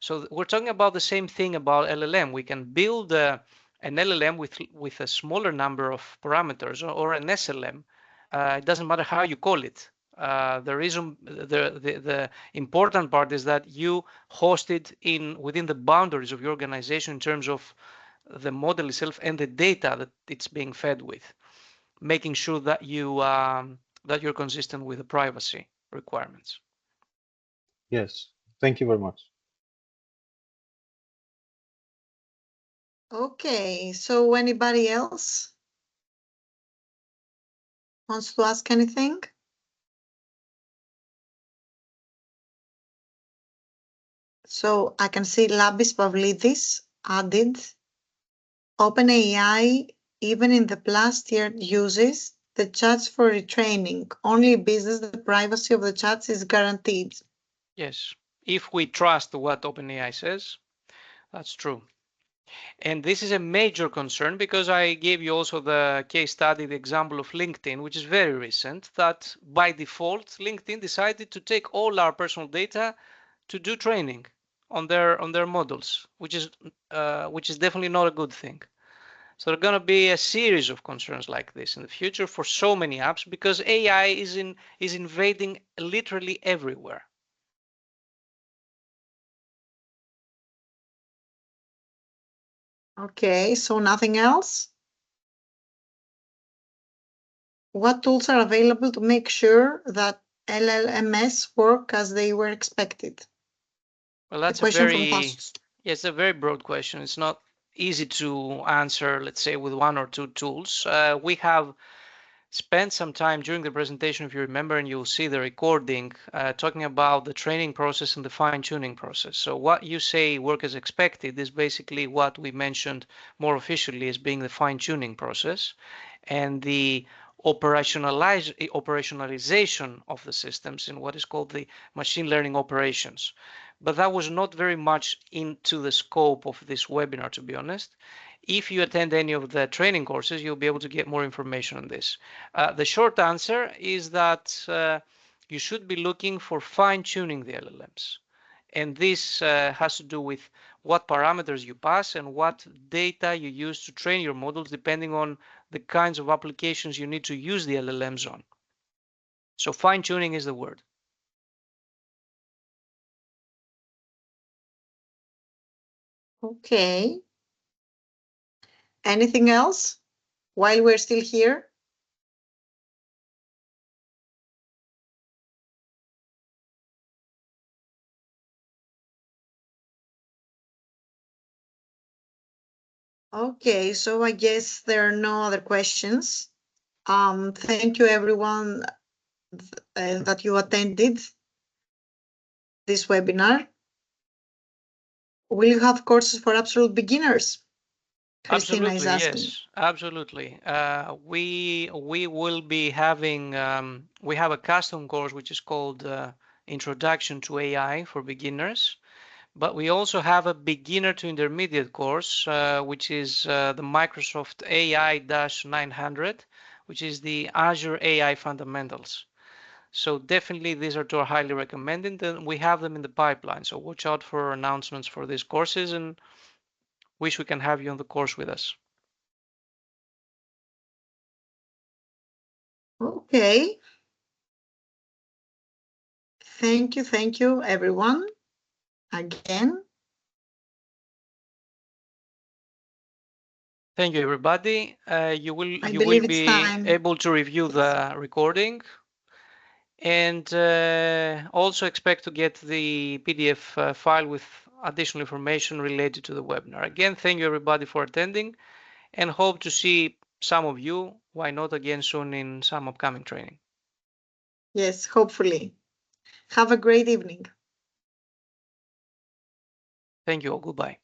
So we're talking about the same thing about LLM. We can build an LLM with a smaller number of parameters, or an SLM. It doesn't matter how you call it. The important part is that you host it within the boundaries of your organization in terms of the model itself and the data that it's being fed with, making sure that you're consistent with the privacy requirements. Yes, thank you very much. Okay, so anybody else wants to ask anything? So I can see Labis Pavlidis added, OpenAI, even in the Plus tier, uses the chats for retraining. Only business, the privacy of the chats is guaranteed. Yes, if we trust what OpenAI says, that's true. And this is a major concern because I gave you also the case study, the example of LinkedIn, which is very recent, that by default, LinkedIn decided to take all our personal data to do training on their models, which is definitely not a good thing. So there are going to be a series of concerns like this in the future for so many apps because AI is invading literally everywhere. Okay, so nothing else? What tools are available to make sure that LLMs work as they were expected? Well, that's a very broad question. It's not easy to answer, let's say, with one or two tools. We have spend some time during the presentation, if you remember, and you'll see the recording, talking about the training process and the fine-tuning process. So what you say work as expected is basically what we mentioned more officially as being the fine-tuning process, and the operationalization of the systems in what is called the machine learning operations. But that was not very much into the scope of this webinar, to be honest. If you attend any of the training courses, you'll be able to get more information on this. The short answer is that you should be looking for fine-tuning the LLMs. And this has to do with what parameters you pass and what data you use to train your models, depending on the kinds of applications you need to use the LLMs on. So fine-tuning is the word. Okay. Anything else while we're still here? Okay, so I guess there are no other questions. Thank you everyone that you attended this webinar. Will you have courses for absolute beginners? Christina is asking. Yes, absolutely. We will be having, we have a custom course which is called Introduction to AI for Beginners, but we also have a beginner to intermediate course, which is the Microsoft AI-900, which is the Azure AI Fundamentals. So definitely these are two are highly recommended, and we have them in the pipeline. So watch out for announcements for these courses, and wish we can have you on the course with us. Okay. Thank you, everyone. Again. Thank you, everybody. You will be able to review the recording, and also expect to get the PDF file with additional information related to the webinar. Again, thank you, everybody, for attending, and hope to see some of you, why not again soon in some upcoming training. Yes, hopefully. Have a great evening. Thank you all. Goodbye.